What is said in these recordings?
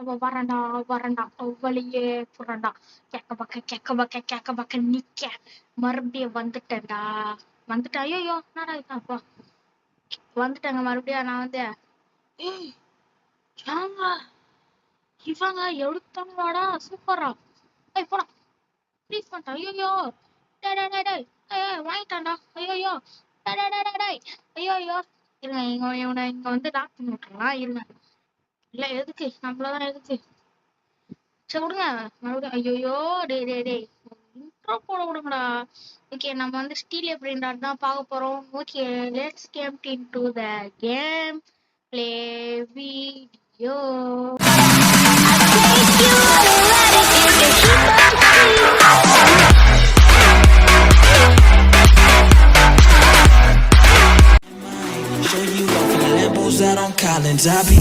அவ வரண்டா வரண்டா அவ்வளியே புறண்டா கேக்க பக்க நிக்க மறுபடியும் வந்துட்டேன்டா. வந்துட்டேன். ஐயோ என்னடா இதுப்பா வந்துட்டேங்க மறுபடியும். நான் வந்து ஏய் ஏங்க இவங்க எடுத்தாங்களாடா சூப்பரா. ஏய் போடா ப்ளீஸ் பண்ணிட்டான். ஐயோ டேய் டேய் டேய் டேய் வாங்கிட்டான்டா. ஐயோ டேய் டேய் டேய் டேய் ஐயோ இருங்க இவனை இங்க வந்து லாக் பண்ணி விட்டுறலாம் இருங்க. இல்ல எதுக்கு நம்மளதான் எதுக்கு சரி விடுங்க மறுபடியும். ஐயோ டேய் டேய் டேய் இன்ட்ரோ போட விடுங்கடா. ஓகே நம்ம வந்து ஸ்டீல் எப்படின்றா தான் பார்க்க போறோம். Okay let's game into the game play video. Show you off in Lambos out on Collins. I be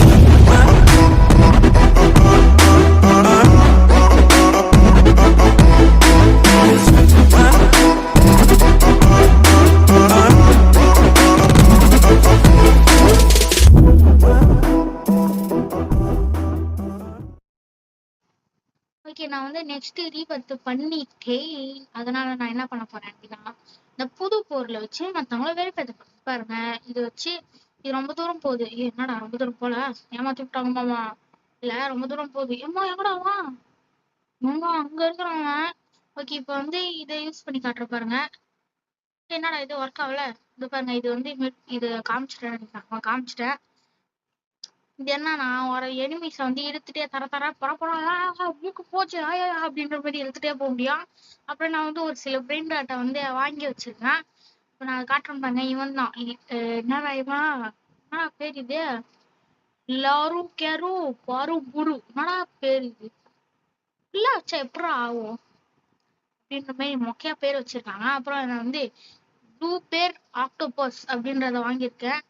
okay நான் வந்து நெக்ஸ்ட் ரீபர்த் பண்ணிட்டேன். அதனால நான் என்ன பண்ண போறேன் அப்படின்னா இந்த புது பொருளை வச்சு மத்தவங்கள வெறுப்பேத்த பாருங்க. இது வச்சு இது ரொம்ப தூரம் போகுது. என்னடா ரொம்ப தூரம் போல ஏமாத்தி விட்டாங்க மாமா. இல்ல ரொம்ப தூரம் போகுது. ஏம்மா எங்கடாவா அங்க இருக்கிறவங்க. ஓகே இப்ப வந்து இதை யூஸ் பண்ணி காட்டுற பாருங்க. என்னடா இது ஒர்க் ஆகல. இது பாருங்க இது வந்து இது காமிச்சிட்டேன். இது என்னன்னா ஒரு எனிமீஸை வந்து இழுத்துட்டே தர மூக்கு போச்சு அப்படின்ற மாதிரி இழுத்துட்டே போக முடியும். அப்புறம் நான் வந்து ஒரு சில பிரெயின் டாட்டை வந்து வாங்கி வச்சிருக்கேன். இப்ப நான் காட்டுறேன் பாருங்க. இவன் தான் என்னடா இவன் என்னடா பேர் இது லாரு கேரு பாரு புரு என்னடா பேர் இது இல்ல வச்சா எப்படா ஆகும் அப்படின்ற மாதிரி மொக்கையா பேர் வச்சிருக்காங்க. அப்புறம் நான் வந்து டூ பேர் ஆக்டோபஸ் அப்படின்றத வாங்கியிருக்கேன்.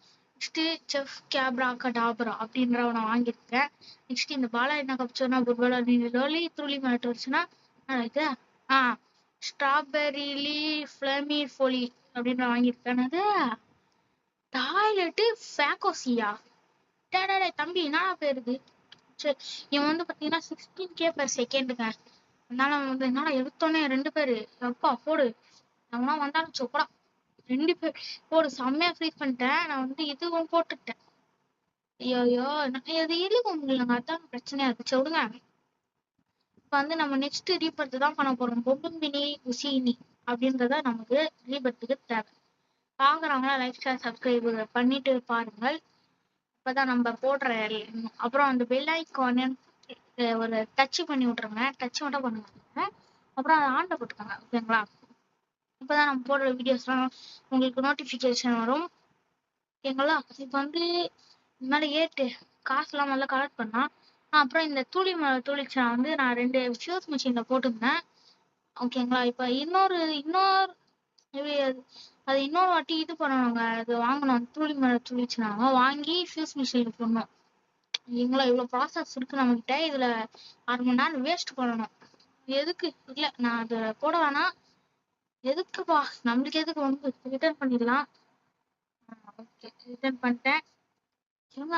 நெக்ஸ்ட் செஃப் கேப்ரா கடாபரா அப்படின்றவனை வாங்கியிருக்கேன். நெக்ஸ்ட் இந்த பாலா என்ன கப்சோனா புர்பலா நீலி துளி மாட்டு வச்சுன்னா இது ஸ்ட்ராபெரிலி ஃபிளமி ஃபோலி அப்படின்ற வாங்கியிருக்கேன். அது டாய்லெட்டு ஃபேக்கோசியா டே தம்பி என்னடா பேருது. சரி இவன் வந்து பாத்தீங்கன்னா 16K per செகண்டுங்க. அதனால வந்து என்னடா எடுத்தோன்னே 2 பேரு அப்பா போடு அவனா வந்தாலும் சொப்படா 2 பேர் போடு செம்மையா ஃப்ரீஸ் பண்ணிட்டேன். நான் வந்து இதுவும் போட்டுட்டேன். ஐயோ இது இழுக்கும் இல்லைங்க அதான் பிரச்சனையா இருந்துச்சு விடுங்க. இப்ப வந்து நம்ம நெக்ஸ்ட் ரீபர்த் தான் பண்ண போறோம். பொம்பும்பினி உசினி அப்படின்றத நமக்கு ரீபர்த்துக்கு தேவை. பாக்குறவங்களா லைக் ஷேர் சப்ஸ்கிரைப் பண்ணிட்டு பாருங்கள். இப்பதான் நம்ம போடுற அப்புறம் அந்த பெல் ஐக்கான ஒரு டச் பண்ணி விட்டுருங்க. டச் மட்டும் பண்ணுவாங்க. அப்புறம் அதை ஆண்ட போட்டுக்கோங்க ஓகேங்களா. இப்பதான் நம்ம போடுற வீடியோஸ்லாம் உங்களுக்கு நோட்டிபிகேஷன் வரும் ஓகேங்களா. இப்ப வந்து முன்னாடி காசுலாம் நல்லா கலெக்ட் பண்ணா அப்புறம் இந்த துளிச்சா வந்து நான் 2 ஃபியூஸ் மிஷின்ல போட்டுருந்தேன் ஓகேங்களா. இப்ப இன்னொரு அது இன்னொரு வாட்டி இது பண்ணணுங்க. அது வாங்கணும் துளிச்சுனாங்க வாங்கி ஃபியூஸ் மிஷின்ல போடணும். இவ்வளவு ப்ராசஸ் இருக்கு நம்ம கிட்ட. இதுல 6 மணி நேரம் வேஸ்ட் பண்ணணும். எதுக்கு இல்ல நான் அது போட வேணாம். எதுக்குப்பா நம்மளுக்கு எதுக்கு வந்து ரிட்டர்ன் பண்ணிடலாம். ஓகே ரிட்டர்ன் பண்ணிட்டேன். ஏங்க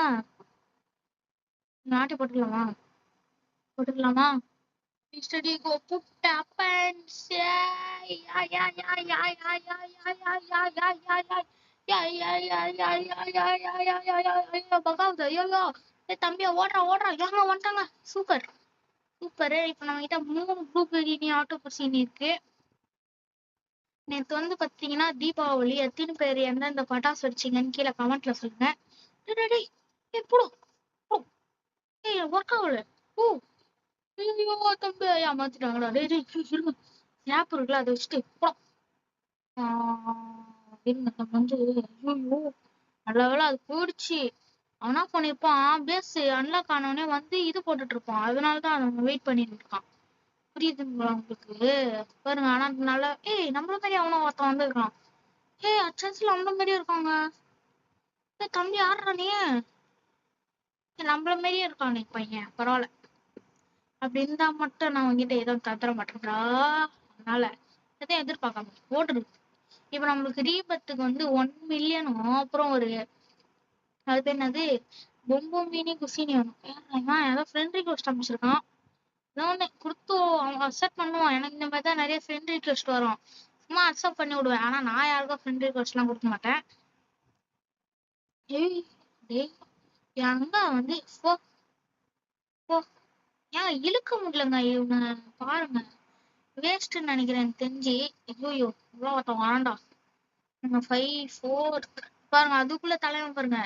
நாட்டி போட்டுக்கலாமா ஸ்டடி கோ புட் அப்பன்ஸ் தம்பியா ஓடுறா ஏங்க வந்துட்டாங்க. Super super. இப்ப நம்ம கிட்ட 3 ப்ளூபெர்ரி ஆட்டோபர்சினி இருக்கு. நேத்து வந்து பாத்தீங்கன்னா தீபாவளி எத்தனை பேர் எந்தெந்த பட்டாசு வச்சீங்கன்னு கீழே கமெண்ட்ல சொல்லுங்க. ஒர்க் ஆகல. ஓ ஐயோ தம்பி ஏமாத்திட்டாங்கடா. இருங்க ஸ்னாப் இருக்குல்ல அதை வச்சுட்டு இருங்க நம்ம வந்து ஐயோ நல்ல வேலை அது போயிடுச்சு. அவனா பண்ணிருப்பான் பேஸ் அன்லாக் ஆனவனே வந்து இது போட்டுட்டு இருப்பான். அதனாலதான் அவன் வெயிட் பண்ணிட்டு இருக்கான். புரியுதுங்களா உங்களுக்கு பாருங்க. ஆனா நல்லா நம்மள மாதிரி அவனும் ஒருத்தன் வந்திருக்கான். அச்சன்ஸ்ல நம்மள மாதிரியே இருக்காங்க. தம்பி ஆடுறா நீ நம்மள மாதிரியே இருக்கான் நீ பையன் பரவாயில்ல. அப்படி இருந்தா மட்டும் நான் உங்ககிட்ட எதுவும் தந்துட மாட்டேன்டா. அதனால எதையும் எதிர்பார்க்காம போட்டுரு. இப்ப நம்மளுக்கு ரீபத்துக்கு வந்து 1 மில்லியனும் அப்புறம் ஒரு அது பேர் என்னது பொம்பு மீனி குசினி வேணும். ஏதோ ஃப்ரெண்ட் ரிக்வெஸ்ட் அமைச்சிருக்கான். ஏதோ ஒண்ணு குடுத்து அவன் அக்செப்ட் பண்ணுவான். எனக்கு இந்த மாதிரி தான் நிறைய ஃப்ரெண்ட் ரிக்வெஸ்ட் வரும். சும்மா அக்செப்ட் பண்ணி விடுவேன். ஆனா நான் யாருக்கும் ஃப்ரெண்ட் ரிக்வெஸ்ட் எல்லாம் கொடுக்க மாட்டேன். ஏய் டேய் எங்க வந்து போ போ. ஏன் இழுக்க முடியலங்க இவங்க பாருங்க. வேஸ்ட்ன்னு நினைக்கிறேன் எனக்கு தெரிஞ்சு. ஐயோ இவ்வளோ ஒருத்தன் வாண்டா. 5 4 பாருங்க அதுக்குள்ள தலைவன் பாருங்க.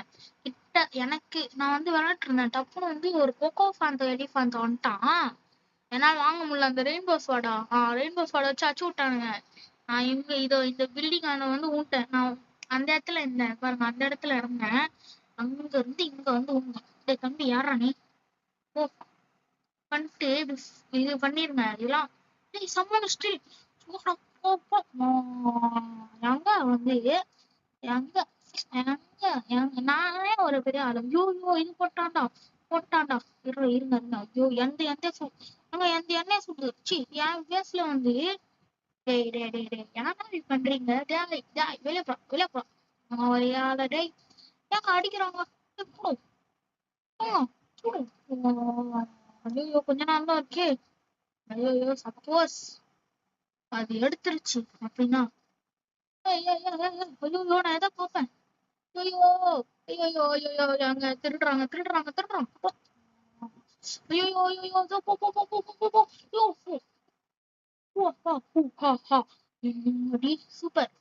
கிட்ட எனக்கு நான் வந்து விளையாட்டு இருந்தேன். டப்புன்னு வந்து ஒரு கோகோ ஃபேண்ட் எலிஃபேண்ட் வந்துட்டான். என்னால வாங்க முடியல. அந்த ரெயின்போ ஸ்வாடா ரெயின்போ ஸ்வாட வச்சு அச்சு விட்டானுங்க. நான் இவங்க இதோ இந்த பில்டிங் வந்து ஊன்ட்டேன். நான் அந்த இடத்துல இருந்தேன் பாருங்க. அந்த இடத்துல இருந்தேன். அங்க இருந்து இங்க வந்து ஊங்க. டேய் தம்பி யாரா நீ? ஓ பண்ணிட்டு இது பண்ணிருங்க இதெல்லாம். டேய் சம்மன் ஸ்டில் போ போ. எங்க வந்து எங்க எங்க நானே ஒரு பெரிய ஆளு. ஐயோ இது போட்டான்டா போட்டான்டா. இருங்க இருங்க. ஐயோ எந்த எண்ணெய் சுடுது. சி என் பேஸ்ல வந்து டேய் டேய் டேய் டேய் ஏன்டா இப்படி பண்றீங்க? டேய் டேய் வெளிய போ வெளிய போ. மரியாதை டேய். ஏங்க அடிக்கிறாங்க. டேய், போ சுடு. ஐயோ கொஞ்ச நாள் தான் இருக்கே. ஐயோ சப்போஸ் அது எடுத்துருச்சு அப்படின்னா ஐயோ நான் எதை பார்ப்பேன். ஐயோ ஐயோ அங்க திருடுறாங்க திருடுறாங்க திருடுறாங்க. ஐயோ ஐயோ இதோ போ போ போ போ போ போ போ. ஐயோ போ போ போ ஹா ஹா. அப்படி சூப்பர்.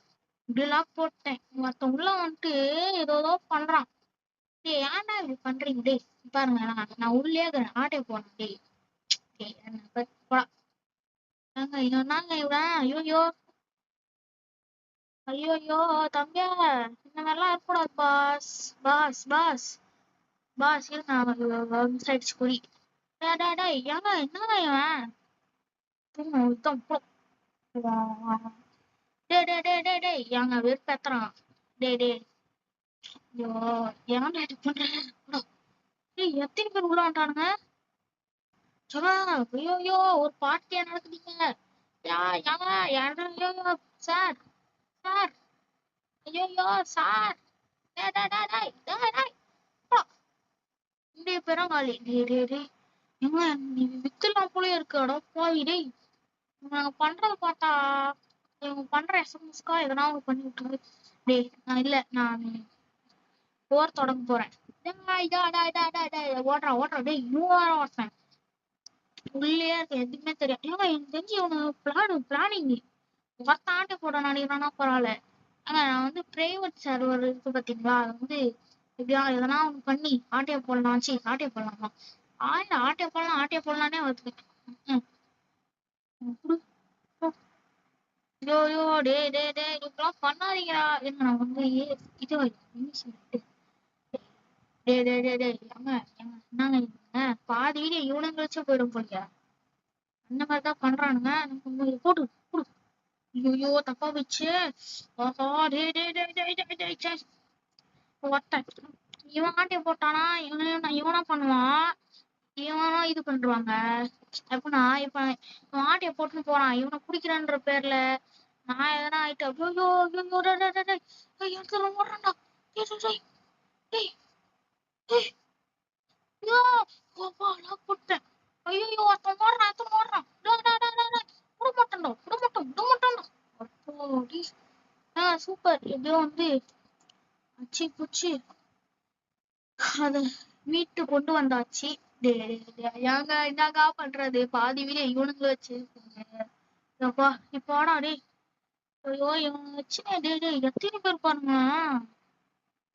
இப்படி லாக் போட்டேன். மத்த உள்ள வந்துட்டு ஏதோ பண்றான். டேய் ஏன்டா இப்படி பண்றீங்க? டேய் பாருங்க நான் உள்ளே இருக்கிறேன். ஆட்டை போனேன். டேய் டேய் என்ன போடா. ஏங்க இவனாங்க இவன். ஐயோ ஐயோ தம்பியா இந்த மாதிரிலாம் இருக்கக்கூடாது பாஸ். பாஸ் பாஸ் பாஸ் இருங்க மிஸ் ஆயிடுச்சு குறி. டேய் ஏங்க என்னங்க இவன் யுத்தம் போ. டேய் ஏங்க வெறுப்பேத்துறான். டேய் ஐயோ ஏன்டா இது பண்றேன். டேய் எத்தனை பேர் உள்ள வந்துட்டானுங்க. சொன்னா ஐயோ ஒரு பார்ட்டியா நடக்குதுங்க. ஏங்க ஐயோ சார் சார் ஐயோ சார். டேய் டேய் பெருங்காலி. டேய் ஏங்க நீ வித்துலாம் போல இருக்கு. அட பாவி டேய். இவங்க பண்றத பார்த்தா இவங்க பண்ற எஸ்எம்எஸ்க்கா எதனா ஒண்ணு பண்ணி விட்டுரு. டேய் நான் இல்ல நான் போர் தொடங்க போறேன். ஓடுறான் டேய் இன்னும் ஓடுறேன். உள்ளே இருக்க எதுவுமே தெரியும். ஏங்க எனக்கு தெரிஞ்சு இவனு பிளானிங் ஒருத்த ஆட்டை போட நினைக்கிறானா பரவாயில்ல. நான் வந்து பிரைவேட் சர்வர் இருக்கு பாத்தீங்களா. அது வந்து எப்படியா எதனா ஒண்ணு பண்ணி ஆட்டைய போடலாம். சரி ஆட்டைய போடலாமா ஆட்டைய போடலானே வருது. ம், குடு, போ. ஐயோ டேய் இப்பெல்லாம் பண்ணாதீங்கடா. என்ன நான் வந்து இது என்ன சொல்லிட்டு டேய் ஏங்க என்னங்க இவனுங்க பாதி வீடியோ இவனுங்க வச்சு போயிடும் போலியா. அந்த மாதிரிதான் பண்றானுங்க. போட்டு குடு. ஐயோ தப்பா போச்சு. ஆஹா டேய் ஒருத்தன் இவன் ஆட்டைய போட்டானா இவனா பண்ணுவான். இவனும் இது பண்றாங்க. எப்படின்னா இப்ப இவன் ஆட்டைய போட்டுன்னு போறான். இவனை பிடிக்கிறன்ற பேர்ல நான் எதனா ஆயிட்டு ஐயோ இடத்துல ஓடுறான்டா. டேய் டேய் டேய் ஐயோ லாக் போட்டேன். ஐயோ ஒருத்தன் ஓடுறான். விட மாட்டான்டா. அப்போ சூப்பர். எப்படியோ வந்து அச்சி புச்சி அத மீட்டு கொண்டு வந்தாச்சு. ஏங்க என்னக்கா பண்றது பாதி வீடியோ இவனுங்களை வச்சு. எப்பா இப்போடா டேய். ஐயோ இவனை வச்சு டேய் எத்தனை பேர் பாருங்க.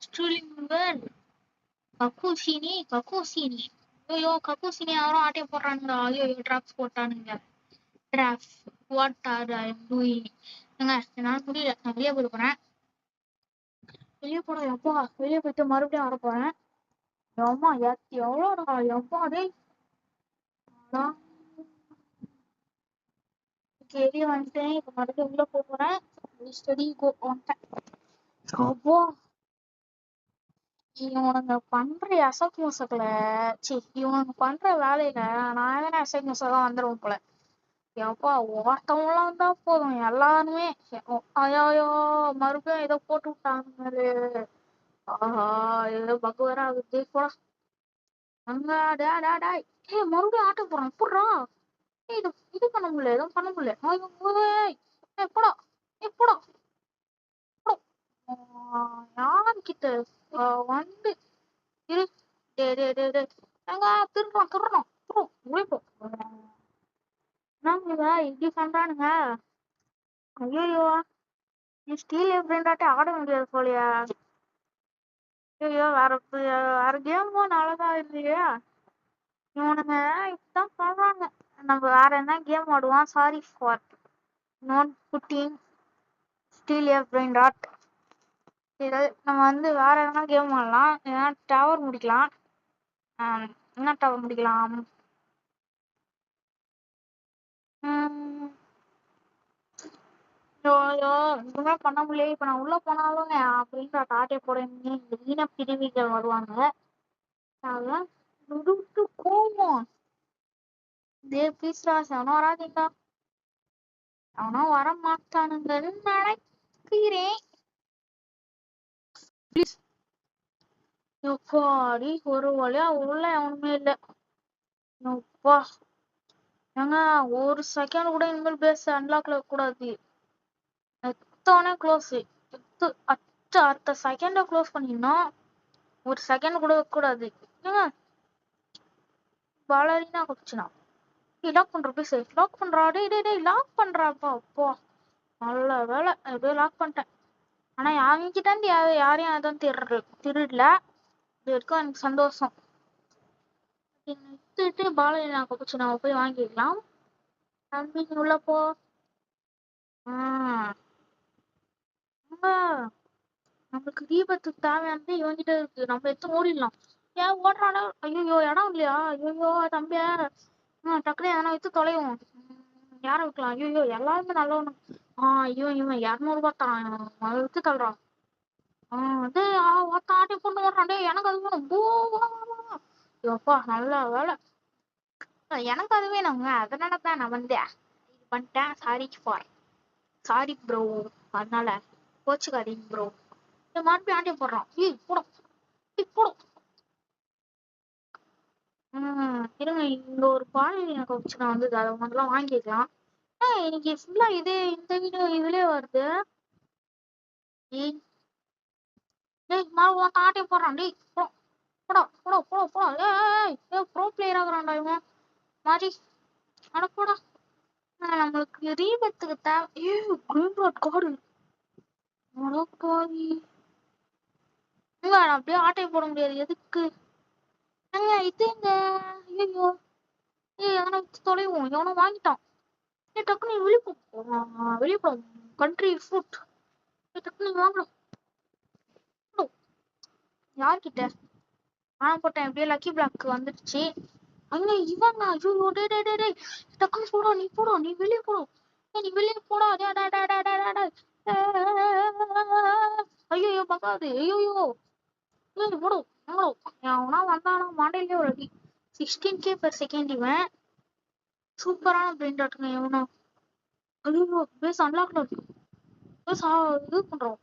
ஸ்டூலிங் கேர்ள் கக்கூசினி. ஐயோ கக்கூசினி யாரும் ஆட்டைய போடுறானுங்க. ஐயோ டிராப்ஸ் போட்டானுங்க. Drops what are I am doing. ஏங்க என்னால முடியல. நான் வெளியே போய் போறேன். வெளியே போட எப்பா வெளியே போயிட்டு மறுபடியும் வர போறேன். எவ்வளோ எவ்வளோடா எப்பா டேய். வெளியே வந்துட்டேன். இப்ப மறுபடியும் உள்ள போறேன். ஸ்டடி வந்துட்டேன். அப்போ இவனுங்க பண்ற அசக்மோசத்துல இவனுங்க பண்ற வேலையில நான் எதனா அசக்மோசம் வந்துடும் போல. எப்பா ஒருத்தவங்களாம் தான் போதும் எல்லாருமே. ஐயோ மறுபடியும் ஏதோ போட்டு விட்டாங்க. ஆஹா ஏதோ பக்கு வேற ஆகுது போடா. அங்க டாய் மறுபடியும் ஆட்டோ போறான் எப்படா? இது இது பண்ண முடியல, எதுவும் பண்ண முடியல. எப்படா எப்படா யார்கிட்ட வந்து இரு. எங்க திருடுறான் திருடுறான் திருடும் உழைப்போம். என்னங்க இப்படி பண்றானுங்க? ஐயோ, நீ ஸ்டீல் எப்படின்றாட்டே ஆட முடியாது போலியா? ஐயோ, வேற கேம் நல்லதா இல்லையா? இவனுங்க இப்படிதான் பண்றாங்க. நம்ம வேற என்ன கேம் ஆடுவோம்? Sorry for not pudding steel brain dot. நம்ம வந்து வேற எதனா கேம் ஆடலாம். ஏன்னா டவர் முடிக்கலாம். என்ன டவர் முடிக்கலாம்? ஐயோ, எதுவுமே பண்ண முடியல. இப்ப நான் உள்ள போனாலும் அப்படின்ற டாட்டை போட இந்த ஈன பிரிவிகள் வருவாங்க. அதான் விட்டு கோவம். பீஸ்ரா எவனோ வராதீங்களா? அவனோ வர மாட்டானுங்கன்னு நினைக்கிறேன். எப்பாடி ஒரு வழியா உள்ள எவனுமே இல்ல. எப்பா ஏங்க, ஒரு செகண்ட் கூட இனிமேல் பேச அன்லாக்ல கூடாது. எத்தவனே க்ளோஸ் அடுத்த செகண்ட க்ளோஸ் பண்ணினா ஒரு செகண்ட் கூட கூடாது. ஏங்க பாலரினா கொச்சுனா லாக் பண்ற ப்ளீஸ், லாக் பண்றா. டேய் லாக் பண்றாப்பா. அப்பா நல்ல வேலை எப்படியோ லாக் பண்ணிட்டேன். ஆனா என்கிட்ட இருந்து யாரையும் எதுவும் திருடல. இது வரைக்கும் எனக்கு சந்தோஷம். எடுத்துட்டு பாலரினா கொச்சு நம்ம போய் வாங்கிக்கலாம். தம்பி உள்ள போ. நம்மளுக்கு தீபத்துக்கு தேவையானது இவங்கிட்ட இருக்கு. நம்ம எடுத்து ஓடிடலாம். ஏன் ஓடுறானா? ஐயோ, இடம் இல்லையா? ஐயோ தம்பியா, டக்குனு எதனா வச்சு தொலைவோம். யாரை வைக்கலாம்? ஐயோ எல்லாருமே நல்லவனு. இவன் 200 தான் வச்சு தள்ளுறான். அது ஒருத்த ஆட்டி பொண்ணு ஓடுறான். எனக்கு அது வேணும். ஐயோப்பா நல்ல வேலை, எனக்கு அது வேணுங்க. அதனால தான் நான் வந்தேன். இது பண்ணிட்டேன். Sorry bro. அதனால கோச்சுக்காதீங்க ப்ரோ. மறுபடியும் ஆண்டி போடுறான். போடும் போடும். இருங்க, இங்க ஒரு பால் எனக்கு வச்சு நான் வந்து அதை முதல்ல வாங்கிக்கலாம். இன்னைக்கு ஃபுல்லா இந்த வீடியோ இதுலயே வருது. உன் ஆண்டி போடுறான். போடா போடா போடா போடா. ப்ரோ பிளேயர் ஆகுறான்டா இவன் மாதிரி. அட போடா. நம்மளுக்கு ரீபத்துக்கு தேவை. காடு பாவி. நான் அப்படியே ஆட்டையை போட முடியாது. எதுக்கு இதுங்க? ஐயோ, எவனை வச்சு தொலைவோம். எவனோ வாங்கிட்டான். டக்குனு வெளியே போ. கண்ட்ரி ஃபுட் டக்குனு வாங்கலாம். யார்கிட்ட போட்டேன்? எப்படியோ லக்கி பிளாக் வந்துடுச்சு. அங்க இவங்க ஐயோ டே டக்குனு போடா. நீ போடா, நீ வெளியே போடா. நீ வெளியே போடா. ஐயோ பக்காது. ஐயோ போடும். அவனா வந்தானா மாண்டையிலே ஒரு அடி. 16K per second. இவன் சூப்பரான பிரெயின் டாட்டுங்க. எவனோ ஐயோ பேஸ் அன்லாக்ல இருக்கு. இது பண்றோம்.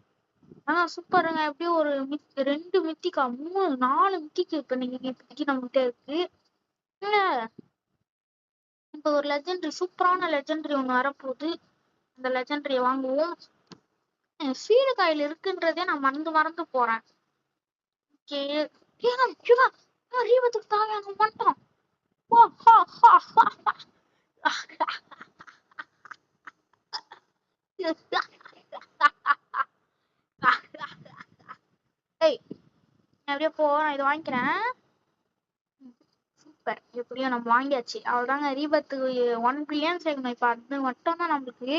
சூப்பருங்க. எப்படியும் ஒரு 2 மித்திக்கா 3 4 மித்திக்கு இப்ப நீங்க இப்போதைக்கு நம்மகிட்ட இருக்கு. இப்ப ஒரு லெஜெண்டரி, சூப்பரான லெஜெண்டரி ஒண்ணு வரப்போகுது. அந்த லெஜெண்டரிய வாங்குவோம். ஃபீடு காயில் இருக்குன்றதே நான் மறந்து போறேன். ரீபத்துக்கு தேவையான பண்ணிட்டான். எப்படியோ போ, நான் இதை வாங்கிக்கிறேன். சூப்பர், எப்படியோ நம்ம வாங்கியாச்சு. அவ்வளவுதாங்க. ரீபத்துக்கு 1 பில்லியன் சேர்க்கணும். இப்ப அது மட்டும் தான் நம்மளுக்கு.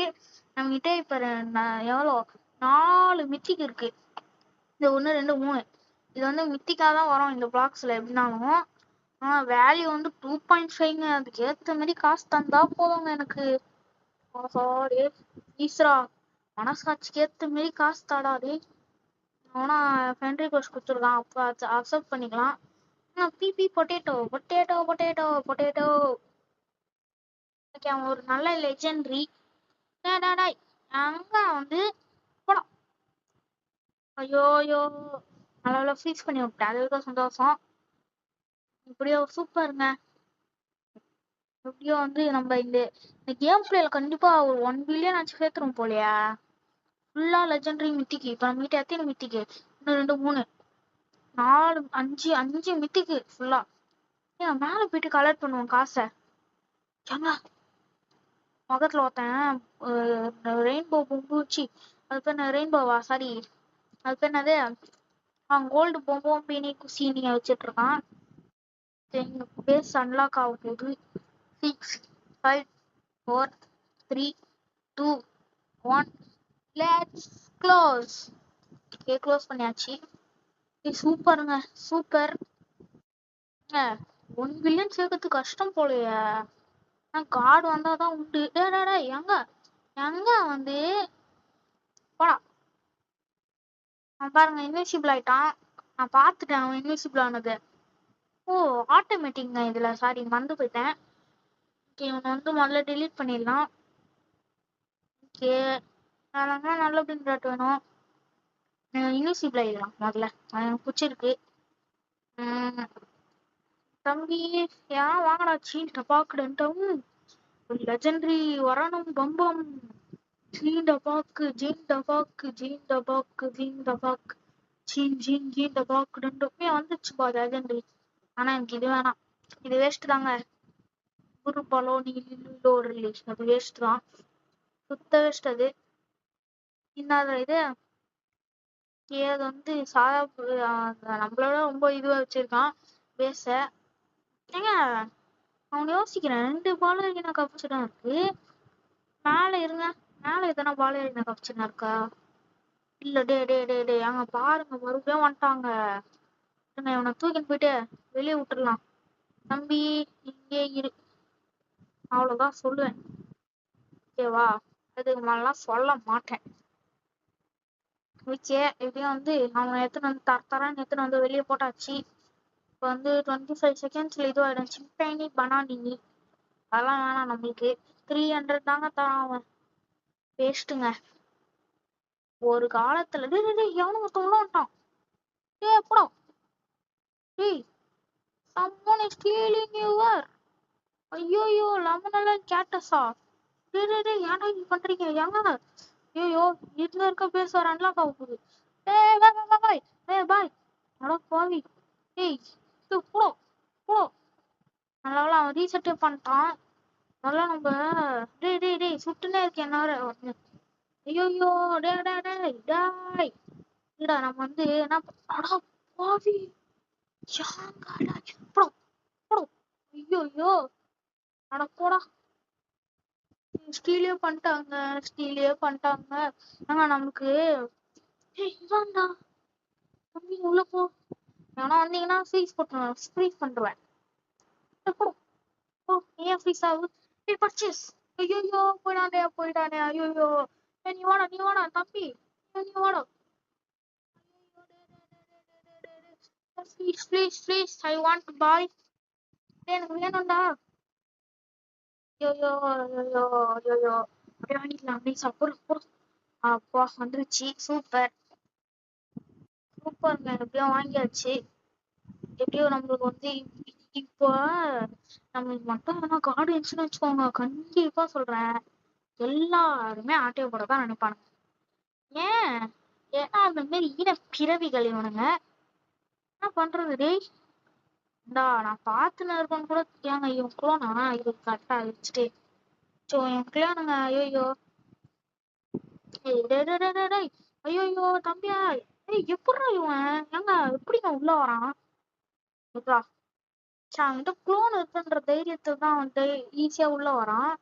நம்ம கிட்ட இப்ப எவ்வளோ 4 மித்திக்கு இருக்கு. இந்த 1 2 3 இது வந்து மித்திக்கா தான் வரும் இந்த பிளாக்ஸ்ல எப்படின்னாலும். வேல்யூ வந்து 2.5ங்க. அதுக்கு ஏத்த மாதிரி காசு தந்தா போதுங்க எனக்கு. ஈஸ்ரா மனசாட்சிக்கு ஏத்த மாதிரி காசு தாடாதே. ஆனா ஃப்ரெண்ட் ரிக்வெஸ்ட் கொடுத்துருக்கான். அப்ப அக்செப்ட் பண்ணிக்கலாம். பிபி பொட்டேட்டோ பொட்டேட்டோ பொட்டேட்டோ பொட்டேட்டோ. அவன் ஒரு நல்ல லெஜெண்டரி. அங்க வந்து போலாம். ஐயோ நல்ல ஃப்ரீஸ் பண்ணி விட்டேன். அதுதான் சந்தோஷம். இப்படியோ சூப்பருங்க. எப்படியோ வந்து நம்ம இந்த கேம் பிளேல கண்டிப்பா ஒரு 1 பில்லியன் ஆச்சு சேர்த்துரும் போலயா. ஃபுல்லா லெஜெண்டரி மித்திக்கு. இப்ப நம்ம கிட்ட எத்தனை மித்திக்கு? 1 2 3 4 5 மித்திக்கு ஃபுல்லா. ஏன் மேல போயிட்டு கலெக்ட் பண்ணுவோம் காசை. ஏங்க பக்கத்துல ஒருத்தன் ரெயின்போ பூச்சி, அது பேர் என்ன, ரெயின்போவா, சாரி, அது பேர் என்னது, அவன் கோல்டு பொம்பும் பீனி குசினிய வச்சிட்டு இருக்கான். எங்க பேஸ் அன்லாக் ஆக போகுது. 6 5 4 3 2 1 லெட்ஸ் க்ளோஸ். க்ளோஸ் பண்ணியாச்சு. சூப்பருங்க, சூப்பர். 1 பில்லியன் சேர்க்கறதுக்கு கஷ்டம் போலயே. கார்டு வந்தாதான் உண்டு. எங்க எங்க வந்து போடா. அவன் பாருங்க இன்விசிபிள் ஆயிட்டான். நான் பாத்துட்டேன் அவன் இன்விசிபிள் ஆனது. ஓ ஆட்டோமேட்டிக்ங்க இதுல, சாரி மறந்து போயிட்டேன். ஓகே இவனை வந்து முதல்ல டெலீட் பண்ணிடலாம். ஓகே அதெல்லாம் நல்ல பிரிண்ட் வேணும். இன்விசிபிள் ஆயிடலாம் முதல்ல, எனக்கு பிடிச்சிருக்கு. தம்பி ஏன் வாங்கடா சீன் டபாக்குடன்ட்டும். லெஜெண்டரி வரணும் பம்பம். ஜீன் டபாக்கு ஜீன் டபாக்கு ஜீன் டபாக்கு ஜீன் டபாக்கு ஜீன் ஜீன் ஜீன் டபாக்குடன்ட்டுமே வந்துச்சுப்பா லெஜெண்டரி. ஆனா எனக்கு இது வேணாம், இது வேஸ்ட் தாங்க. குரு பலோ நீலோ ரிலீஸ், அது வேஸ்ட் தான், சுத்த வேஸ்ட் அது. இன்னாத இது ஏது வந்து சாதா நம்மளோட ரொம்ப இதுவா வச்சிருக்கான் பேச. ஏங்க அவன் யோசிக்கிறேன், 2 பால் எனக்கு ஆப்ஷனா இருக்கு. மேல இருங்க, மேல எதனா பால் எனக்கு ஆப்ஷனா இருக்கா? இல்ல டே டே டே டே அங்க பாருங்க, மறுபடியும் வந்துட்டாங்க. இவனை தூக்கிட்டு போயிட்டு வெளியே விட்டுடலாம். தம்பி இங்கே இரு, அவ்வளவுதான் சொல்லுவேன். ஓகேவா, அதுக்கு மேலாம் சொல்ல மாட்டேன். ஓகே இப்படியும் வந்து அவனை எத்தனை வந்து தரன்னு எத்தனை வந்து வெளியே போட்டாச்சு. இப்போ வந்து 25 செகண்ட்ஸ்ல இதுவாயிடும். சிம்பைனி பனானி அதெல்லாம் வேணாம் நம்மளுக்கு. 300 தாங்க தரான் அவன், வேஸ்ட்டுங்க. ஒரு காலத்துல எவனுங்க உள்ள வந்துட்டான். எப்படா டேய், someone is stealing your. ஐயோயோ லெமனெல்லாம் கேட்டஸா. டேய் ஏன்டா இப்படி பண்றீங்க ஏங்க? ஐயோ இதுல இருக்க பேச வர அன்லாக் ஆக போகுது. பாய் அட பாவி. ஏய் இது போ போ. அதனால அவன் ரீசெட்டே பண்ணிட்டான். அதெல்லாம் நம்ம டேய் சுட்டுனே இருக்கேன் என்ன. ஐயோயோ டேய் இல்லடா நம்ம வந்து என்ன அடா பாவி. ஐயோ அட போடா. ஸ்டீலே பண்ணிட்டாங்க. ஆனா நமக்கு இதான்டா தம்பி உள்ள போ. ஏன்னா வந்தீங்கன்னா ஃப்ரீஸ் பண்ணிடுவேன். ஏன் ஃப்ரீஸ் ஆகுது? பர்ச்சேஸ். ஐயோ போயிடானே ஐயோ. நீ வாடா தம்பி, நீ வாடா. Please I want to buy. எனக்கு வேணும்டா. ஐயோ அப்படியே வாங்கிக்கலாம் ப்ளீஸ். அப்புறம் அப்பா வந்துருச்சு. சூப்பருங்க எப்படியோ வாங்கியாச்சு. எப்படியோ நம்மளுக்கு வந்து இப்போ நம்மளுக்கு மட்டும் எதனா கார்டு இருந்துச்சுன்னு வச்சுக்கோங்க, கண்டிப்பா சொல்றேன் எல்லாருமே ஆட்டைய போடதான் நினைப்பானுங்க. ஏன்னா அந்த மாதிரி பிறவிகள் இவனுங்க. என்ன பண்றது டேய். நான் பார்த்துன்னு இருக்கேன்னு கூட ஏங்க இவன் குளோனா இது கரெக்டா வச்சுட்டு என் கிளியானுங்க. ஐயோ ஐயோ தம்பியா. எப்படிடா இவன் ஏங்க எப்படிங்க உள்ள வரான்? அவன்கிட்ட குளோன் இருக்குன்ற தைரியத்துல தான் வந்து ஈஸியா உள்ள வரான்.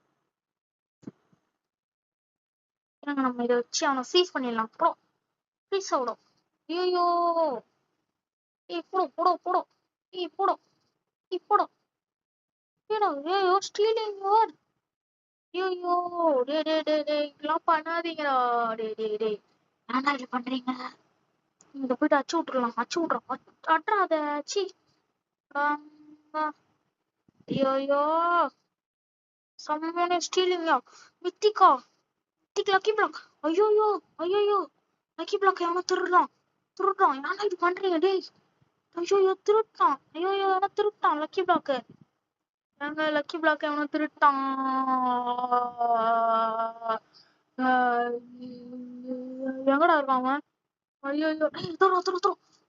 நம்ம இதை வச்சு அவனை ஃப்ரீஸ் பண்ணிடலாம். அப்புறம் ஃப்ரீஸ் ஆகிடும். ஐயோ போடோ ஐயோ ஸ்டீலிங் யுவர். ஐயோ இதெல்லாம் பண்ணாதீங்கடா. டேய் ஏன்டா இது பண்றீங்க? இங்க போயிட்டு அச்சு விட்டுறோம். அட்றாத சி. ஐயோ someone is stealing your mythic lucky block. ஐயோ லக்கி பிளாக் எவனோ திருடுறான். ஏன்டா இது பண்றீங்க டேய்? ஐயோ திருட்டான், ஐயோ எவனோ திருட்டான் லக்கி பிளாக்கு. எங்க லக்கி பிளாக் எவனோ திருட்டான். எங்கடா இருக்கான் அவன்? ஐயோ எத்தனை எத்தனை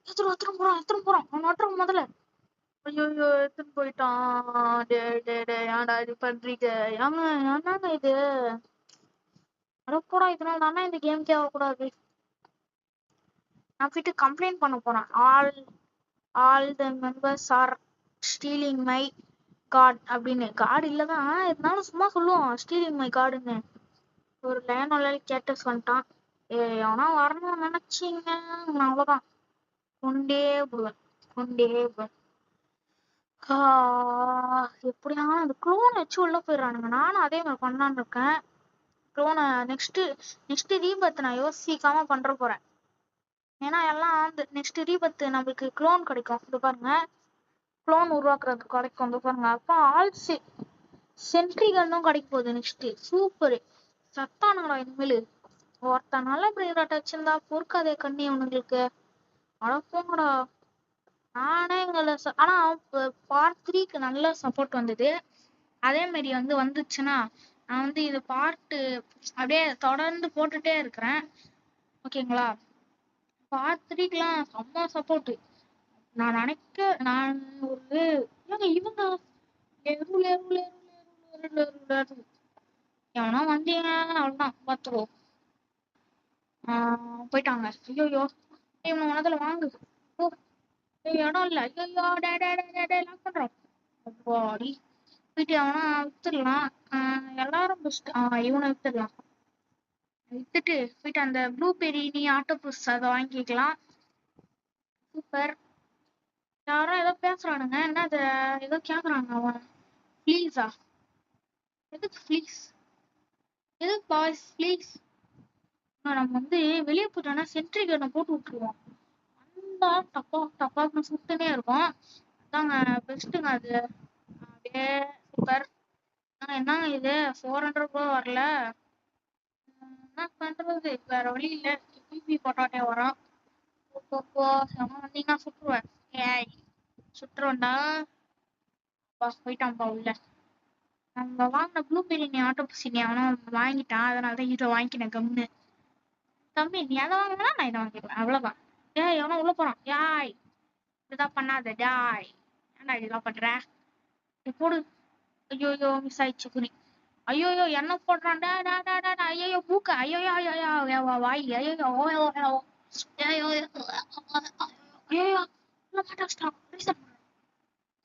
எத்தனை எத்தனை போறான், எத்தனை போறான் அவன் மாற்றம் முதல்ல. ஐயோ எடுத்துன்னு போயிட்டான். டே டே டே ஏன்டா இது பண்றீங்க? ஏங்க என்னங்க இது? அடப்போடா, இதனால தானே இந்த கேம்க்கே ஆகக்கூடாது. நான் போயிட்டு கம்ப்ளைண்ட் பண்ண போறேன். All the members are stealing my card அப்படின்னு. கார்டு இல்லதான் இருந்தாலும் சும்மா சொல்லுவோம் ஸ்டீலிங் மை கார்டுன்னு. ஒரு லைனோல கேட்டஸ் வந்துட்டான். எவனா வரணும்னு நினைச்சீங்க, நான் அவ்வளவுதான் கொண்டே போடுவேன், கொண்டே போடுவேன். எப்படியா அந்த குளோன் வச்சு உள்ள போயிடுறானுங்க. நானும் அதே மாதிரி பண்ணலான்னு இருக்கேன். குளோனை நெக்ஸ்ட் ரீபத் நான் யோசிக்காம பண்ற போறேன். ஏன்னா எல்லாம் நெக்ஸ்ட் ரீபத் நம்மளுக்கு குளோன் கிடைக்கும். இது பாருங்க, குளோன் உருவாக்குறது கிடைக்கும். இது பாருங்க, அப்போ சென்ட்ரி கன்னும் கிடைக்க போகுது நெக்ஸ்ட். சூப்பர் சத்தானுங்களா இனிமேல். ஒருத்தன் நல்ல பிரைவேட் வச்சிருந்தா பொறுக்காதே கண்ணி அவனுங்களுக்கு. அட போங்கடா. நானே ஆனா பார்ட் 3க்கு நல்ல சப்போர்ட் வந்தது. அதே மாதிரி வந்துச்சுன்னா நான் இது பார்ட் அப்படியே தொடர்ந்து போட்டுட்டே இருக்கிறேன். ஓகேங்களா? பார்ட் 3க்குலாம் செம்ம சப்போர்ட். நான் ஒரு இவங்க எவனா வந்தீங்க அவ்வளவுதான் பாத்துக்கோ. போயிட்டாங்க. ஐயோ இவங்க மனதுல வாங்கு. ஓ இடம் இல்ல. ஐயோ லாக் பண்றோம். அப்பாடி போயிட்டு அவனா வித்துடலாம். எல்லாரும் பெஸ்ட். இவனை வித்துடலாம். வித்துட்டு போயிட்டு அந்த ப்ளூபெரி ஆட்டோபஸ் அதை வாங்கிக்கலாம். சூப்பர். யாரோ ஏதோ பேசுறானுங்க. என்னது ஏதோ கேக்குறாங்க. அவன் ப்ளீஸா? எதுக்கு ப்ளீஸ்? எதுக்கு பாய்ஸ் ப்ளீஸ்? நம்ம வெளியே போயிட்டோம்னா சென்ட்ரி கன்னை போட்டு விட்டுருவோம். அந்த டப்பாக்கு சுட்டுனே இருக்கும். அதாங்க பெஸ்ட்டுங்க அது. அப்படியே சூப்பர். என்னங்க இது 400 கூட வரல. என்ன பண்றது, வேற வழி இல்ல. பிபி போட்டாட்டே வரோம். வந்தீங்கன்னா சுட்டுருவேன். ஏய் சுட்டுருவேன்டா. போயிட்டான்ப்பா உள்ள. நம்ம வாங்கின ப்ளூபெரி ஆட்டோபஸ் அவனும் வாங்கிட்டான். அதனாலதான் இதை வாங்கினேன் கம்னு. தம்பி நீ அதை வாங்கினா நான் இதை வாங்கிடுவேன், அவ்வளவுதான். ஏய் எவனோ உள்ள போறான். யாய் இதுதான் பண்ணாத டாய். ஏன்டா இதெல்லாம் பண்ற? போடு. ஐயோ மிஸ் ஆயிடுச்சு குறி. ஐயோ என்ன போடுறான்டா. ஐயோ பூக்க. ஐயோ வாய். ஐயோ ஐயோ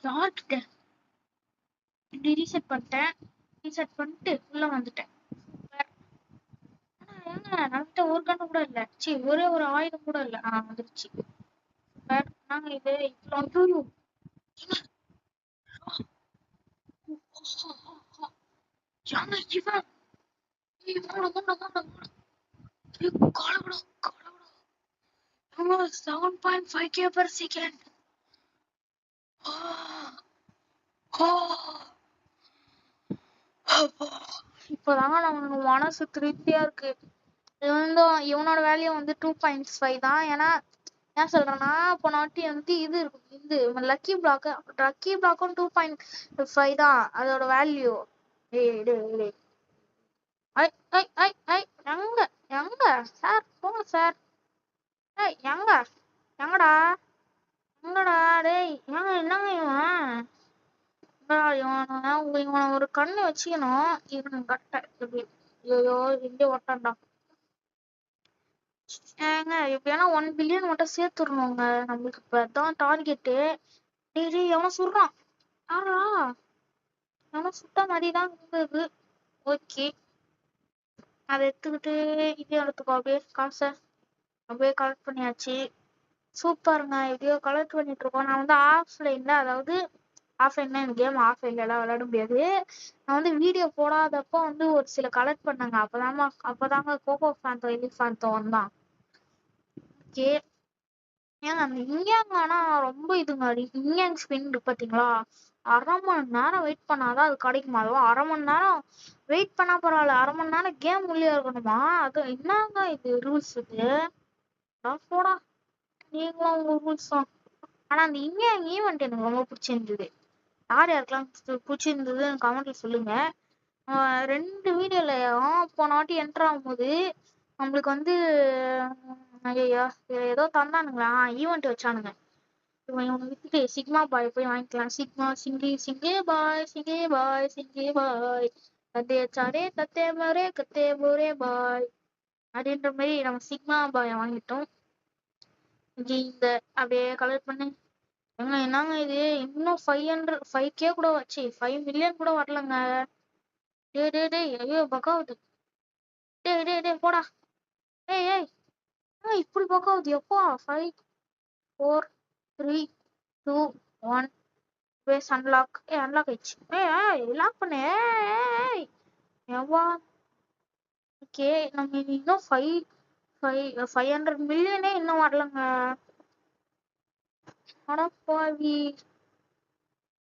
யார்கிட்ட ரீசெட் பண்ணிட்டேன். ரீசெட் பண்ணிட்டு உள்ள வந்துட்டேன். ஏங்க நம்மகிட்ட ஒரு கண்ணு கூட இல்ல. சி ஒரே ஒரு ஆயுதம் கூட இல்ல. வந்துருச்சு. நாங்க இது இவ்வளோ இவன் 7.5K per second. இப்போதாங்க நமக்கு மனசு திருப்தியா இருக்கு. இவனோட வேல்யூ 2.5 தான். ஏன்னா ஏன் சொல்றேன்னா போனாட்டி இது இருக்கும். இது லக்கி பிளாக்கும் 2.5 தான் அதோட வேல்யூ. எங்க எங்க சார் போங்க சார். எங்க எங்கடா எங்கடா டேய் ஏங்க என்னங்க இவனை ஒரு கண்ணு வச்சுக்கணும். இவன் கட்ட ஐயோ எங்கே ஓட்டான்டா. ஏங்க எப்படியானா 1 பில்லியன் மட்டும் சேர்த்துடணுங்க. நம்மளுக்கு இப்ப அதான் டார்கெட்டு. டேய் எவனை சுடுறான். ஆனா எவனை சுட்ட மாதிரிதான் இருந்தது. ஓகே அதை எடுத்துக்கிட்டு இது எடுத்துக்கோ. அப்படியே காசை அப்படியே கலெக்ட் பண்ணியாச்சு. சூப்பருங்க. எப்படியோ கலெக்ட் பண்ணிட்டு இருக்கோம். நான் ஆஃப்லைன்ல, அதாவது ஆஃப்லைன்ல இந்த கேம் ஆஃப்லைன்ல எல்லாம் விளையாட முடியாது. நான் வீடியோ போடாதப்போ ஒரு சில கலெக்ட் பண்ணாங்க. அப்பதாங்க கோகோ ஃபேந்தோ எலிஃபேந்தோ வந்தான். ஓகே ஏங்க அந்த இங்கேங்க ஆனா ரொம்ப இதுங்க. இங்கே ஸ்பின் இருக்கு பாத்தீங்களா? 1/2 மணி நேரம் வெயிட் பண்ணாதான் அது கிடைக்குமா? அதுவும் 1/2 மணி நேரம் வெயிட் பண்ணா பரவாயில்ல, 1/2 மணி நேரம் கேம் உள்ளே இருக்கணுமா? அது என்னங்க இது ரூல்ஸ்? இது போடா நீங்களும் உங்க ரூல்ஸ் தான். ஆனா அந்த ஈவெண்ட் எனக்கு ரொம்ப பிடிச்சிருந்தது. யார் யாருக்கெல்லாம் பிடிச்சிருந்ததுன்னு கமெண்ட்ல சொல்லுங்க. 2 வீடியோலயும் போன வாட்டி என்டர் ஆகும்போது நம்மளுக்கு வந்து ஐயோ ஏதோ தந்தானுங்களா ஈவெண்ட் வச்சானுங்க. இவன் வித்துட்டு சிக்மா பாய் போய் வாங்கிக்கலாம். சிக்மா சிங்கே பாய் தத்தே சாரே தத்தே மரே கத்தே போரே பாய் அப்படின்ற மாதிரி நம்ம சிக்மா பாய் வாங்கிட்டோம். இந்த அப்படியே கலர் பண்ணு. என்னங்க இது இன்னும் 5K கூட வச்சு 5 மில்லியன் கூட வரலங்க. டேய் ஐயோ பக்காவுது. டேய் போடா. ஏய் இப்படி பக்காவுது எப்பா. 5 4 3 2 1 பேஸ் அன்லாக். அன்லாக் ஆயிடுச்சு. லாக் பண்ணு. எவ்வா. ஓகே நம்ம இன்னும் 500 மில்லியனே இன்னும் வரலங்க. அடப்பாவி.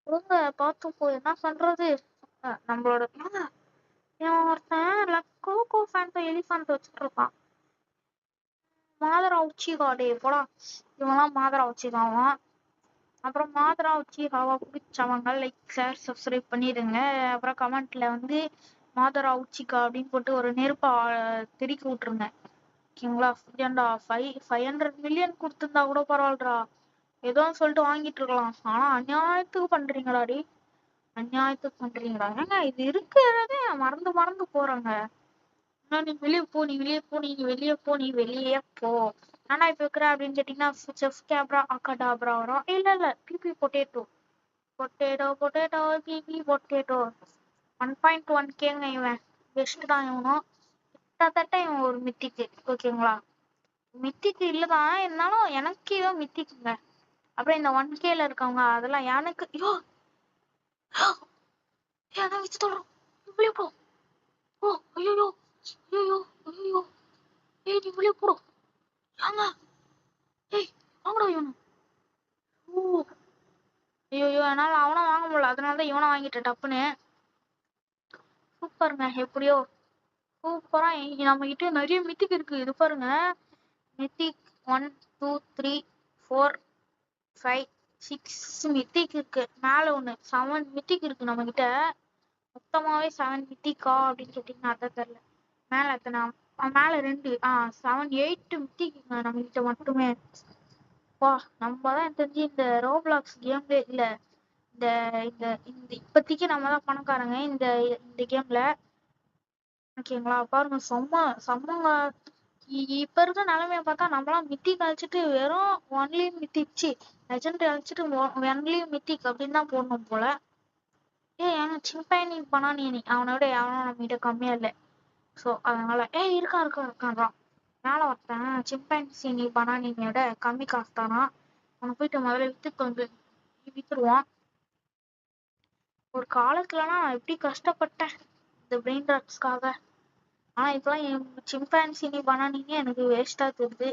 கொடுங்க பார்த்து போ என்ன பண்றது. நம்மளோட ஒருத்தன் கோகோ ஃபேண்ட் எலிஃபண்ட் வச்சுட்டு இருக்கான். மாதரா உச்சிகா. டே போடா. இவன்லாம் மாதரா உச்சிகாவான். அப்புறம் மாதரா உச்சிகாவா பிடிச்சவங்க லைக் ஷேர் சப்ஸ்கிரைப் பண்ணிடுங்க. அப்புறம் கமெண்ட்ல வந்து மாதரா உச்சிகா அப்படின்னு போட்டு ஒரு நெருப்பா தெறிக்க விட்டுருங்க. ஓகேங்களா. ஏன்டா 500 மில்லியன் கொடுத்துருந்தா கூட பரவாயில்லடா. ஏதோ சொல்லிட்டு வாங்கிட்டு இருக்கலாம். ஆனா அநியாயத்துக்கு பண்றீங்களாடி. அநியாயத்துக்கு பண்றீங்களா. ஏங்க இது இருக்கிறதே மறந்து போறாங்க. நீ வெளியே போ. ஆனா இப்ப இருக்கிற அப்படின்னு கேட்டீங்கன்னா செஃப் கேப்ரா அக்கடாப்ரா வரும். இல்ல பிபி பொட்டேட்டோ பிபி பொட்டேட்டோ 1.1Kங்க. இவன் பெஸ்ட் தான். இவனும் கிட்டத்தட்ட இவன் ஒரு மித்திக்கு. ஓகேங்களா. மித்திக்கு இல்லதான் இருந்தாலும் எனக்கு இவன் மித்திக்குங்க. அப்புறம் இந்த 1Kல இருக்கவங்க அதெல்லாம் எனக்கு ஏன்னா வச்சு தொடரும். வெளியே போ. ஐயோ ஏய் நீ வெளியே போடும். ஏங்க ஏய் வாங்கடா இவனு. ஐயோ என்னால அவனை வாங்க முடியல. அதனாலதான் இவனை வாங்கிட்டேன் டப்புன்னு. சூப்பருங்க. எப்படியோ சூப்பரா நம்ம கிட்ட நிறைய மித்திக் இருக்கு. இது பாருங்க. மித்திக் 1 2 3 4 5 6 மித்திக் இருக்கு. மேல ஒண்ணு 7 மித்திக் இருக்கு நம்ம கிட்ட. மொத்தமாவே 7 மித்திக்கா அப்படின்னு கேட்டீங்கன்னா அதான் தெரியல. மேல எத்தனை மேல 2 7 8 மித்திக்குங்க நம்ம கிட்ட மட்டுமே. வா நம்ம தான் தெரிஞ்சு இந்த ரோப்ளாக்ஸ் கேம்ல இல்ல இந்த இந்த இந்த இப்பத்திக்கு நம்ம தான் பணக்காரங்க இந்த இந்த கேம்ல. ஓகேங்களா. பாருங்க செம்மங்க. இப்ப இருக்க நிலைமைய பார்த்தா நம்மளாம் மித்திக் அழிச்சிட்டு வெறும் ஒன்லி மித்திச்சு லெஜண்ட் அழிச்சிட்டு ஒன்லி மித்திக் அப்படின்னு தான் போடணும் போல. ஏன் சிம்பைனி பனானி அவனோட எவனும் நம்ம கிட்ட கம்மியா இல்லை. ஸோ அதனால இருக்கான்றான் மேல ஒருத்தன். சிம்பைன்சி பனானியோட கம்மி காசு தானா. அவனை போயிட்டு முதல்ல வித்துருவான். ஒரு காலத்துலலாம் நான் எப்படி கஷ்டப்பட்டேன் இந்த பிரெயின் ராட்ஸ்க்காக. ஆனா இப்பெல்லாம் என் சிம்பைன்சி பனானிங்க எனக்கு வேஸ்டா தெரியுது.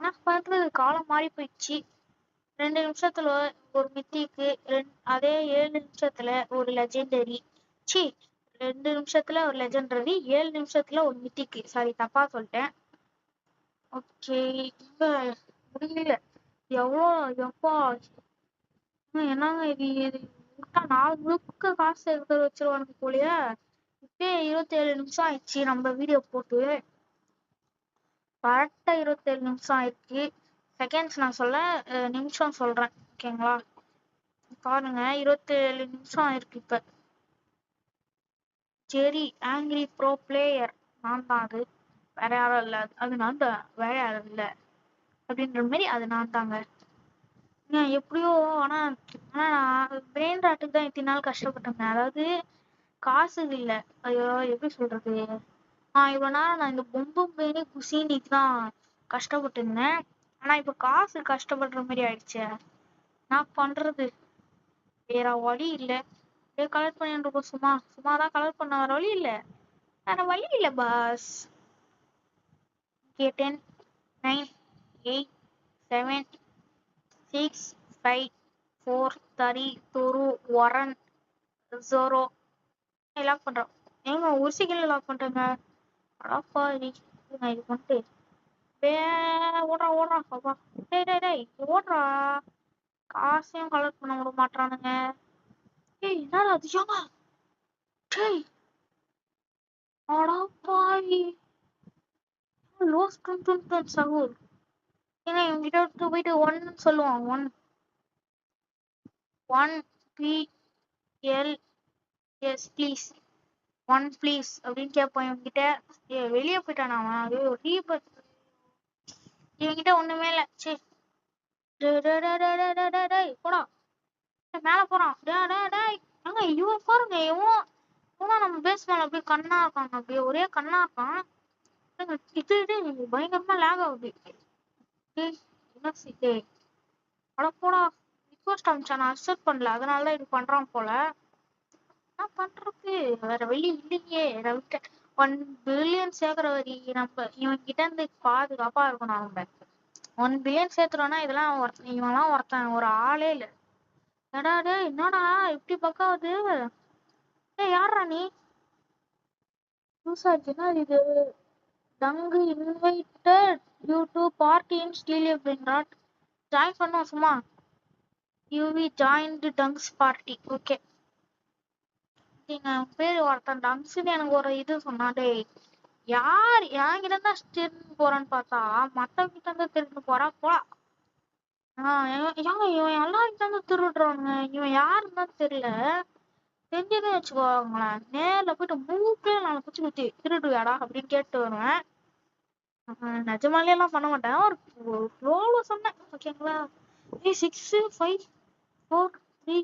நான் பண்றது காலம் மாறி போயிடுச்சு. 2 நிமிஷத்துல ஒரு மித்திக்கு அதே 7 நிமிஷத்துல ஒரு லெஜெண்டரி. 2 நிமிஷத்துல ஒரு லெஜெண்டரி 7 நிமிஷத்துல ஒரு மித்திக்கு. சாரி தப்பா சொல்லிட்டேன். ஓகே இங்க முடியல. எவ்வளோ எப்பா என்னங்க இது விட்டா 4 முழுக்க காசு எடுத்து வச்சிருவானுங்க போலயே. இப்பயே 27 நிமிஷம் ஆயிடுச்சு நம்ம வீடியோ போட்டு. கரெக்டா 27 நிமிஷம் ஆயிடுச்சு. செகண்ட்ஸ் நான் சொல்ல நிமிஷம் சொல்றேன். ஓகேங்களா. பாருங்க 27 நிமிஷம் ஆயிருக்கு இப்ப. சரி ஆங்கிரி ப்ரோ பிளேயர் நான் தான். அது வேற யாரும் இல்ல. அது நான் தான் வேற யாரும் இல்ல அப்படின்ற மாதிரி அது நான் தாங்க. எப்படியோ ஆனா நான் பிரெயின் ராட்டுக்கு தான் இத்தனை நாள் கஷ்டப்பட்டிருந்தேன். அதாவது காசு இல்ல. ஐயோ எப்படி சொல்றது. இவ்வளவு நேரம் நான் இந்த பொம்பும் பேனி குசினிக்கு தான் கஷ்டப்பட்டு இருந்தேன். ஆனா இப்ப காசு கஷ்டப்படுற மாதிரி ஆயிடுச்சு. நான் பண்றது வேற வழி இல்ல. கலெக்ட் பண்ணிட்டு இருக்கோம். சும்மாதான் கலெக்ட் பண்ண வர வழி இல்ல. வேற வழி இல்ல பாஸ். 10 9 8 7 6 5 4 3 2 1 0 லாக் பண்றோம். ஏங்க ஒரு செகண்ட்ல லாக் பண்ணிட்டேங்க. அடாப்பா இது பண்ணிட்டு வே ஓடுறா ஓடுறா அப்பா. டேய் ஓடுறா. காசையும் கலெக்ட் பண்ண விட மாட்டானுங்க. ஏய் என்னடா அது ஏங்க? டேய் அடா பாவி. லோஸ் டுன் சகூர். ஏங்க இவங்கிட்ட போயிட்டு ஒன்னு சொல்லுவான். One B L S please. One please அப்படின்னு கேட்பான் இவங்கிட்ட. வெளியே போயிட்டான் அவன். அது ரீபத். இவங்கிட்ட ஒண்ணுமே இல்ல. சரி போடா. மேல போறான். டேய் அங்க இவன் பாருங்க. இவன் நம்ம பேஸ் மேல அப்படியே கண்ணா இருக்காங்க. அப்படியே ஒரே கண்ணா இருக்கான். இது பயங்கரமா லேக் ஆகுது. டேய் என்ன டேய் அட போடா. ரிக்வெஸ்ட் அனுப்பிச்சான், நான் அக்செப்ட் பண்ணல. அதனாலதான் இது பண்றான் போல. என்ன பண்றது, வேற வழி இல்லையே. ரவிட்ட 1 பில்லியன் சேர்க்கிற வரி நம்ம இவன் கிட்ட இருந்து பாதுகாப்பா இருக்கணும். நம்ம 1 பில்லியன் சேர்த்துறோம்னா இதெல்லாம் இவன்லாம் ஒருத்தன் ஒரு ஆளே இல்ல. ஏடா டேய் என்னடா இப்படி பக்காவது. ஏய் யாரா நீ? லூசாச்சுன்னா இது. டங்கு invited you to party in steel அப்படின்றாட். ஜாயின் பண்ணோம் சும்மா. யூவி ஜாயின்டு டங்ஸ் பார்ட்டி. ஓகே. நீங்க பேரு ஒருத்தன் டங்ஸ்ன்னு எனக்கு ஒரு இது சொன்னா. டேய் யார் என்கிட்ட தான் திருட்டு போறான்னு பார்த்தா மத்தவங்க கிட்ட இருந்து திருட்டு போறா போடா. ஏங்க இவன் எல்லார்கிட்ட இருந்து திருடுறானுங்க. இவன் யாருன்னு தான் தெரியல. தெரிஞ்சதே வச்சுக்கோங்களேன், நேர்ல போயிட்டு மூக்குல நான் குச்சி குத்தி திருடுவியாடா அப்படின்னு கேட்டு வருவேன். நிஜமாலே எல்லாம் பண்ண மாட்டேன். ஒரு ஃப்ளோல சொன்னேன் ஓகேங்களா. 6 5 4 3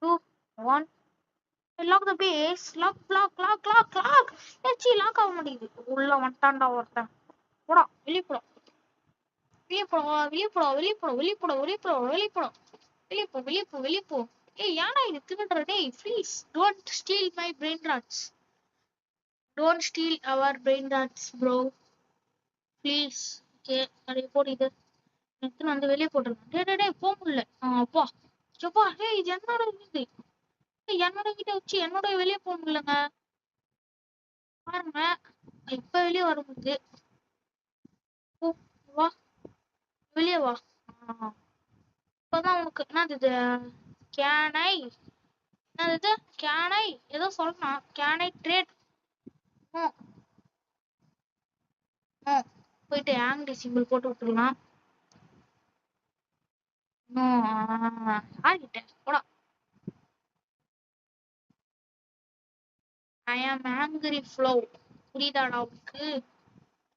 2 1. Lock the face. லாக். ஏச்சி லாக் ஆக மாட்டேங்குது. உள்ள வந்துட்டான்டா ஒருத்தன். போடா வெளியே போடா. வெளியே போ. ஏய் ஏன்னா இது திருடுற. டேய் please don't steal my brain rots. Don't steal our brain rots bro please. Okay நிறைய போடு. இது எடுத்துன்னு வந்து வெளியே போட்டுருக்கேன். டேய் போக முடியல. அப்பா எப்பா. டேய் இது என்னோட இது. என்னோட கிட்ட வச்சு என்னோட வெளியே போக முடியலங்க. பாருங்க இப்ப வெளியே வரும்போது. வா வெளியே வா. இப்பதான் உனக்கு என்னது இது. கேனை என்னது இது. கேனை ஏதோ சொல்லணும். கேனை ட்ரேட். போயிட்டு ஆங்கிடி சிம்பிள் போட்டு விட்டுருலாம். ஆகிட்டேன் போடா. ஐ ஆம் ஆங்கிரி ஃப்ளோ. புரியுதாடா உனக்கு?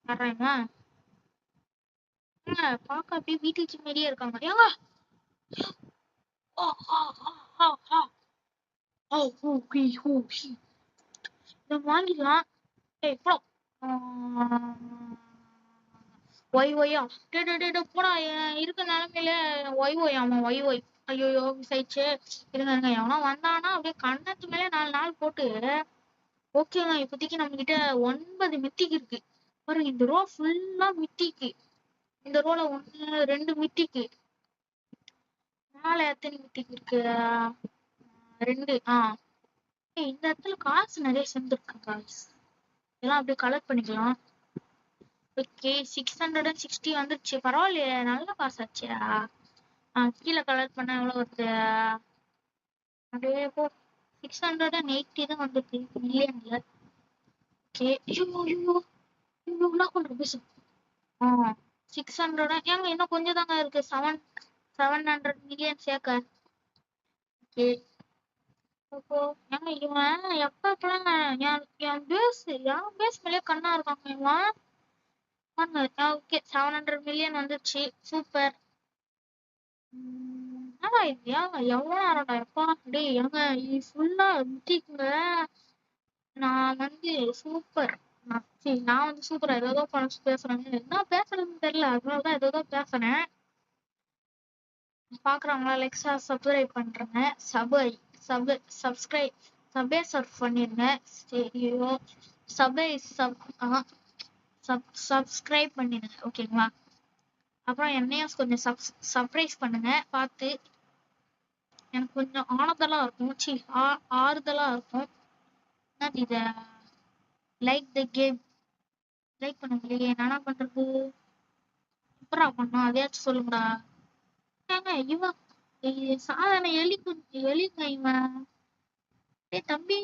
வர்றேங்க. பாக்க அப்படியே வீட்டுக்கு சின்னடியே இருக்காங்க. ஏங்க இதை வாங்கிக்கலாம். ஏய் போடா. ஒய் ஒய்யா. போடா. இருக்க நிலைமையில ஒய் ஆமா ஒய். ஐயோ மிஸ் ஆயிடுச்சு. இருங்க எவனா வந்தானா அப்படியே கண்ணத்து மேல 4 போட்டு. ஓகேங்க இப்போதைக்கு நம்ம கிட்ட 9 மித்திக்கு இருக்கு. பாருங்க இந்த ரோ ஃபுல்லா மித்திக்கு. இந்த ரோல 1 2 மித்திக்கு. மேல எத்தனை மித்திக்கு இருக்கு? 2. இந்த இடத்துல காசு நிறைய சேர்ந்துருக்கு காசு. இதெல்லாம் அப்படியே கலெக்ட் பண்ணிக்கலாம். ஓகே 660 வந்துருச்சு. பரவாயில்லையே நல்ல காசு ஆச்சியா. கீழே கலெக்ட் பண்ண எவ்வளவு வருது? அப்படியே போ. 680 தான் வந்துருக்கு மில்லியன்ல. ஓகே. என்ன பண்ற பேசு. 600. ஏங்க இன்னும் கொஞ்சம் தாங்க இருக்கு. 700 மில்லியன் சேர்க்க. ஓகே. ஏங்க இவன் எப்பெல்லாம் என் பேஸ் மேலே கண்ணா இருக்காங்க இவன். ஓகே 700 மில்லியன் வந்துருச்சு. சூப்பர். ஆனா இது ஏங்க எவ்வளவு நேரம்டா எப்பா. டேய் ஏங்க இது ஃபுல்லா மித்திக்குங்க. நான் வந்து சூப்பர். நான் வந்து சூப்பரா ஏதோ பேசுறேன். என்ன பேசுறதுன்னு தெரியல. அதனாலதான் ஏதோ பேசுறேன். பாக்குறவங்களா லைக்ஸா சப்ஸ்கிரைப் பண்றேங்க. சர்ஃப் பண்ணிருங்க. சரியோ சப்ஸ்கிரைப் பண்ணிடுங்க ஓகேங்களா. அப்புறம் என்னையும் கொஞ்சம் சர்ப்ரைஸ் பண்ணுங்க பார்த்து. எனக்கு கொஞ்சம் ஆனதெல்லாம் இருக்கும். ஆறுதலா இருக்கும். இத லைக் த கேம். லைக் பண்ணுங்க. என்னடா பண்றது. எப்படிடா பண்ணோம் அதையாச்சும் சொல்லுங்கடா. ஏங்க இவன் சாதாரண எலிங்க இவன். டேய் தம்பி,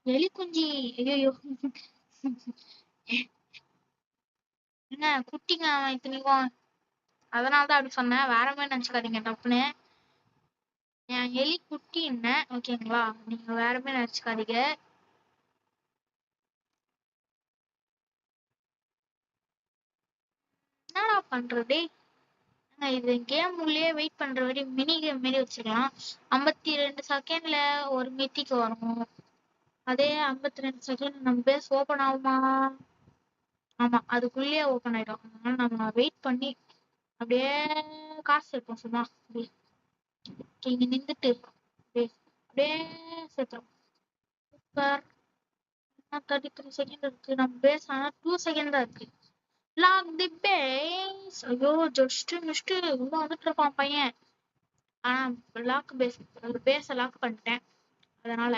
எலி குஞ்சி. ஐயோ, என்ன குட்டிங்க அவன் இத்தனைக்கும். அதனாலதான் அப்படி சொன்னேன், வேற மாதிரி நினைச்சுக்காதீங்க டப்புன்னு. என் எலி குட்டி என்ன, ஓகேங்களா? நீங்க வேற மாதிரி நினைச்சுக்காதீங்க. என்னடா பண்றது? இது கேம் உள்ளே வெயிட் பண்ற வரை மினி கேம் மாரி வச்சுக்கலாம். 52 செகண்ட்ல ஒரு மித்திக்கு வரும். அதே 52 செகண்ட் நம்ம பேஸ் ஓபன் ஆகுமா? ஆமா, அதுக்குள்ளேயே ஓபன் ஆயிடும். அதனால நம்ம வெயிட் பண்ணி அப்படியே காசு சேர்ப்போம் சும்மா. அப்படியே இங்க நின்றுட்டு அப்படியே அப்படியே சேர்த்துறோம். சூப்பர். 33 செகண்ட் இருக்கு. நம்ம பேஸ் ஆனா 2 செகண்ட் தான் இருக்கு. Lock the base. ஐயோ, ஜஸ்ட் மிஸ்ட் உள்ள வந்துட்டு இருப்பான் பையன். ஆனா லாக் பேஸ லாக் பண்ணிட்டேன். அதனால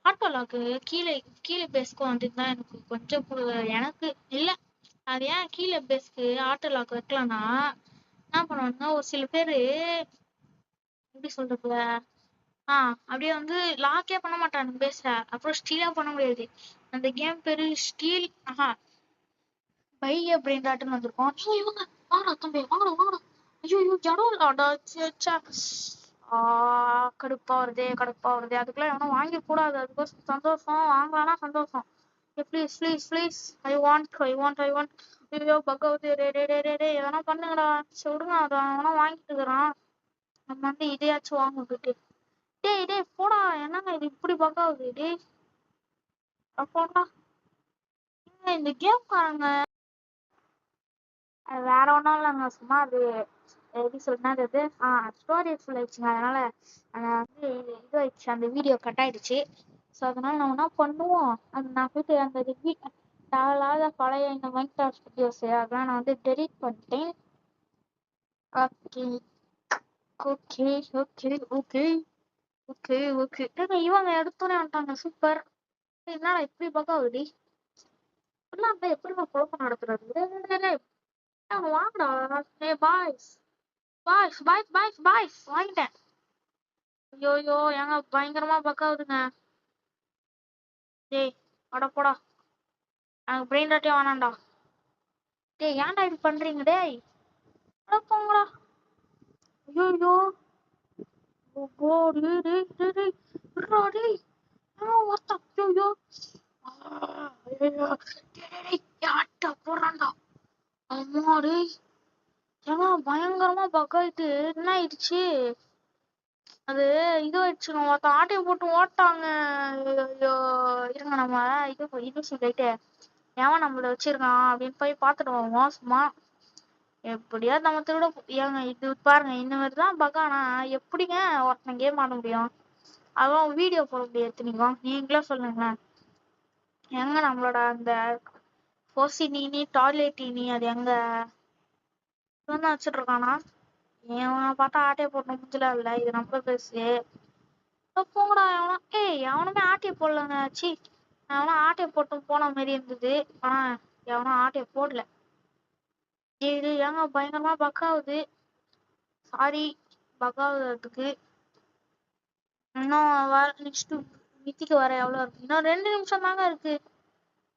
ஆட்டோ லாக்கு கீழே கீழே பேஸ்க்கு வந்துருந்தா எனக்கு கொஞ்சம் எனக்கு இல்ல. அது ஏன் கீழே பேஸ்க்கு ஆட்டோ லாக் வைக்கலாம்னா, என்ன பண்ணுவாங்க ஒரு சில பேரு, எப்படி சொல்றது, அப்படியே வந்து லாக்கே பண்ண மாட்டானுங்க பேஸ. அப்புறம் ஸ்டீலா பண்ண முடியாது. அந்த கேம் பேரு ஸ்டீல் பை அப்படின்றாட்டுன்னு வந்திருக்கோம். ஐயோ இவங்க வாங்கடா தம்பி, வாங்கடா வாங்கடா. ஐயோ ஜடம் இல்லாடா. கடுப்பா வருதே கடுப்பா வருதே. அதுக்கெல்லாம் எவனும் வாங்கி கூடாது. அதுக்கோசம் சந்தோஷம், வாங்கலாம்னா சந்தோஷம். Please please please, I want. ஐயோ பக்காவது எதனா பண்ணுங்கடா. சரி விடுங்க, அதை அவனா வாங்கிட்டு இருக்கிறான். நம்ம வந்து இதையாச்சும் வாங்கிட்டு. டேய் போடா. என்னங்க இது இப்படி பக்காவுது? டேய் போடா. இந்த கேம்காரங்க வேற ஒன்றும் இல்லைங்க, சும்மா அது எப்படி சொல்றது, அது ஸ்டோரேஜ் ஃபுல் ஆயிடுச்சுங்க. அதனால வந்து இது ஆயிடுச்சு, அந்த வீடியோ கட் ஆயிடுச்சு. ஸோ அதனால நம்ம என்ன பண்ணுவோம், அது நான் போயிட்டு அந்த தேவையில்லாத பழைய இந்த மைக்ராஃப்ட் வீடியோஸ் அதெல்லாம் நான் வந்து டெலீட் பண்ணிட்டேன். Okay okay okay okay okay okay. இவங்க எடுத்தோன்னே வந்துட்டாங்க. சூப்பர். என்னடா இப்படி பக்காவுது? இப்படிலாம் இருந்தா எப்படிமா குழப்பம் நடத்துறது? வாங்கடா. ஏ boys boys boys boys boys வாங்கிட்டேன். ஐயோ ஏங்க பயங்கரமா பக்காவுதுங்க. டேய் அட போடா. எனக்கு பிரெயின் ராட்டே வேணாம்டா. டேய் ஏன்டா இப்படி பண்றீங்க? டேய் அட போங்கடா. ஐயோ போடுறான்டா. அம்மாடி ஏங்க பயங்கரமா பக்காயிட்டு என்ன ஆயிடுச்சு, அது இது ஆயிடுச்சுங்க. ஒருத்த ஆட்டையை போட்டு ஓட்டாங்க. ஐயோ இருங்க, நம்ம இது சொல்லிட்டு ஏன் நம்மள வச்சிருக்கான் அப்படின்னு போய் பார்த்துட்டு வருவோம் சும்மா. எப்படியா நம்ம திருட ஏங்க இது பாருங்க, இந்த மாதிரிதான் பக்கானா எப்படிங்க ஒருத்தன் கேம் ஆட முடியும்? அதுவும் வீடியோ போட முடியாது. நீங்களே சொல்லுங்களேன். எங்க நம்மளோட அந்த போசினி டாய்லெட்டினி அது எங்க வச்சுட்டு இருக்கானா? ஏன் பார்த்தா ஆட்டையை போட்டு முடிஞ்சல இல்ல, இது நம்ம பேசு. போங்கடா. எவனுமே ஆட்டையை போடலங்க. சி, எவனா ஆட்டையை போட்டு போன மாதிரி இருந்தது. ஆனா எவனா ஆட்டையை போடல. இது ஏங்க பயங்கரமா பக்காவுது. சாரி பக்காவுதுக்கு. இன்னும் நெக்ஸ்ட் மித்திக்கு வர எவ்வளவு இருக்கு? இன்னும் 2 நிமிஷம் தாங்க இருக்கு.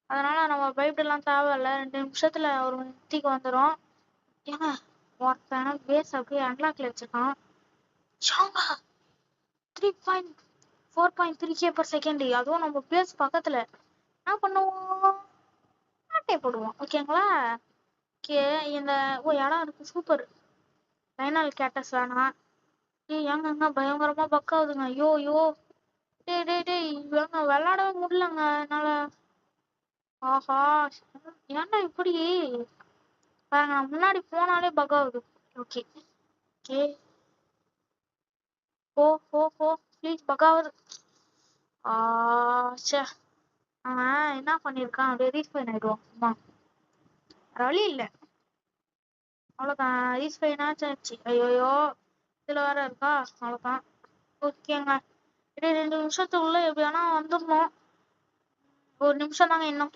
அதனால நம்ம பயப்படலாம் தேவையில்ல. 2 நிமிஷத்துல ஒரு மித்திக்கு வந்துடும். ஏங்க ஒருத்தன் பேஸ் அப்படியே அன்லாக்ல வச்சிருக்கான். 4.3k/s. அதுவும் நம்ம பேஸ் பக்கத்துல. என்ன பண்ணுவோம், ஆட்டை போடுவோம். ஓகேங்களா? ஓகே. இந்த இடம் இருக்கு. சூப்பர். ஃபைனல் கேட்டஸ் வேணாம். ஏங்க பயங்கரமா பக்காவுதுங்க. ஐயோ டேய் இவங்க விளையாடவே முடியலங்க என்னால. ஆஹா, ஏன்டா இப்படி பாருங்க, நான் முன்னாடி போனாலே பக்காவுது. Okay okay. போ ப்ளீஸ் பக்காவுது. சே, அவன் என்ன பண்ணிருக்கான், அப்படியே ரீஸ்பைன் ஆயிடுவான் சும்மா. வழி இல்லை, அவ்வளோதான். ரீஸ்பைன் ஆச்சு. ஐயோ இதுல வேற இருக்கா. அவ்வளோதான். ஓகேங்க. 2 நிமிஷத்துக்குள்ள எப்படியானா வந்துடணும். 1 நிமிஷம் தாங்க இன்னும்.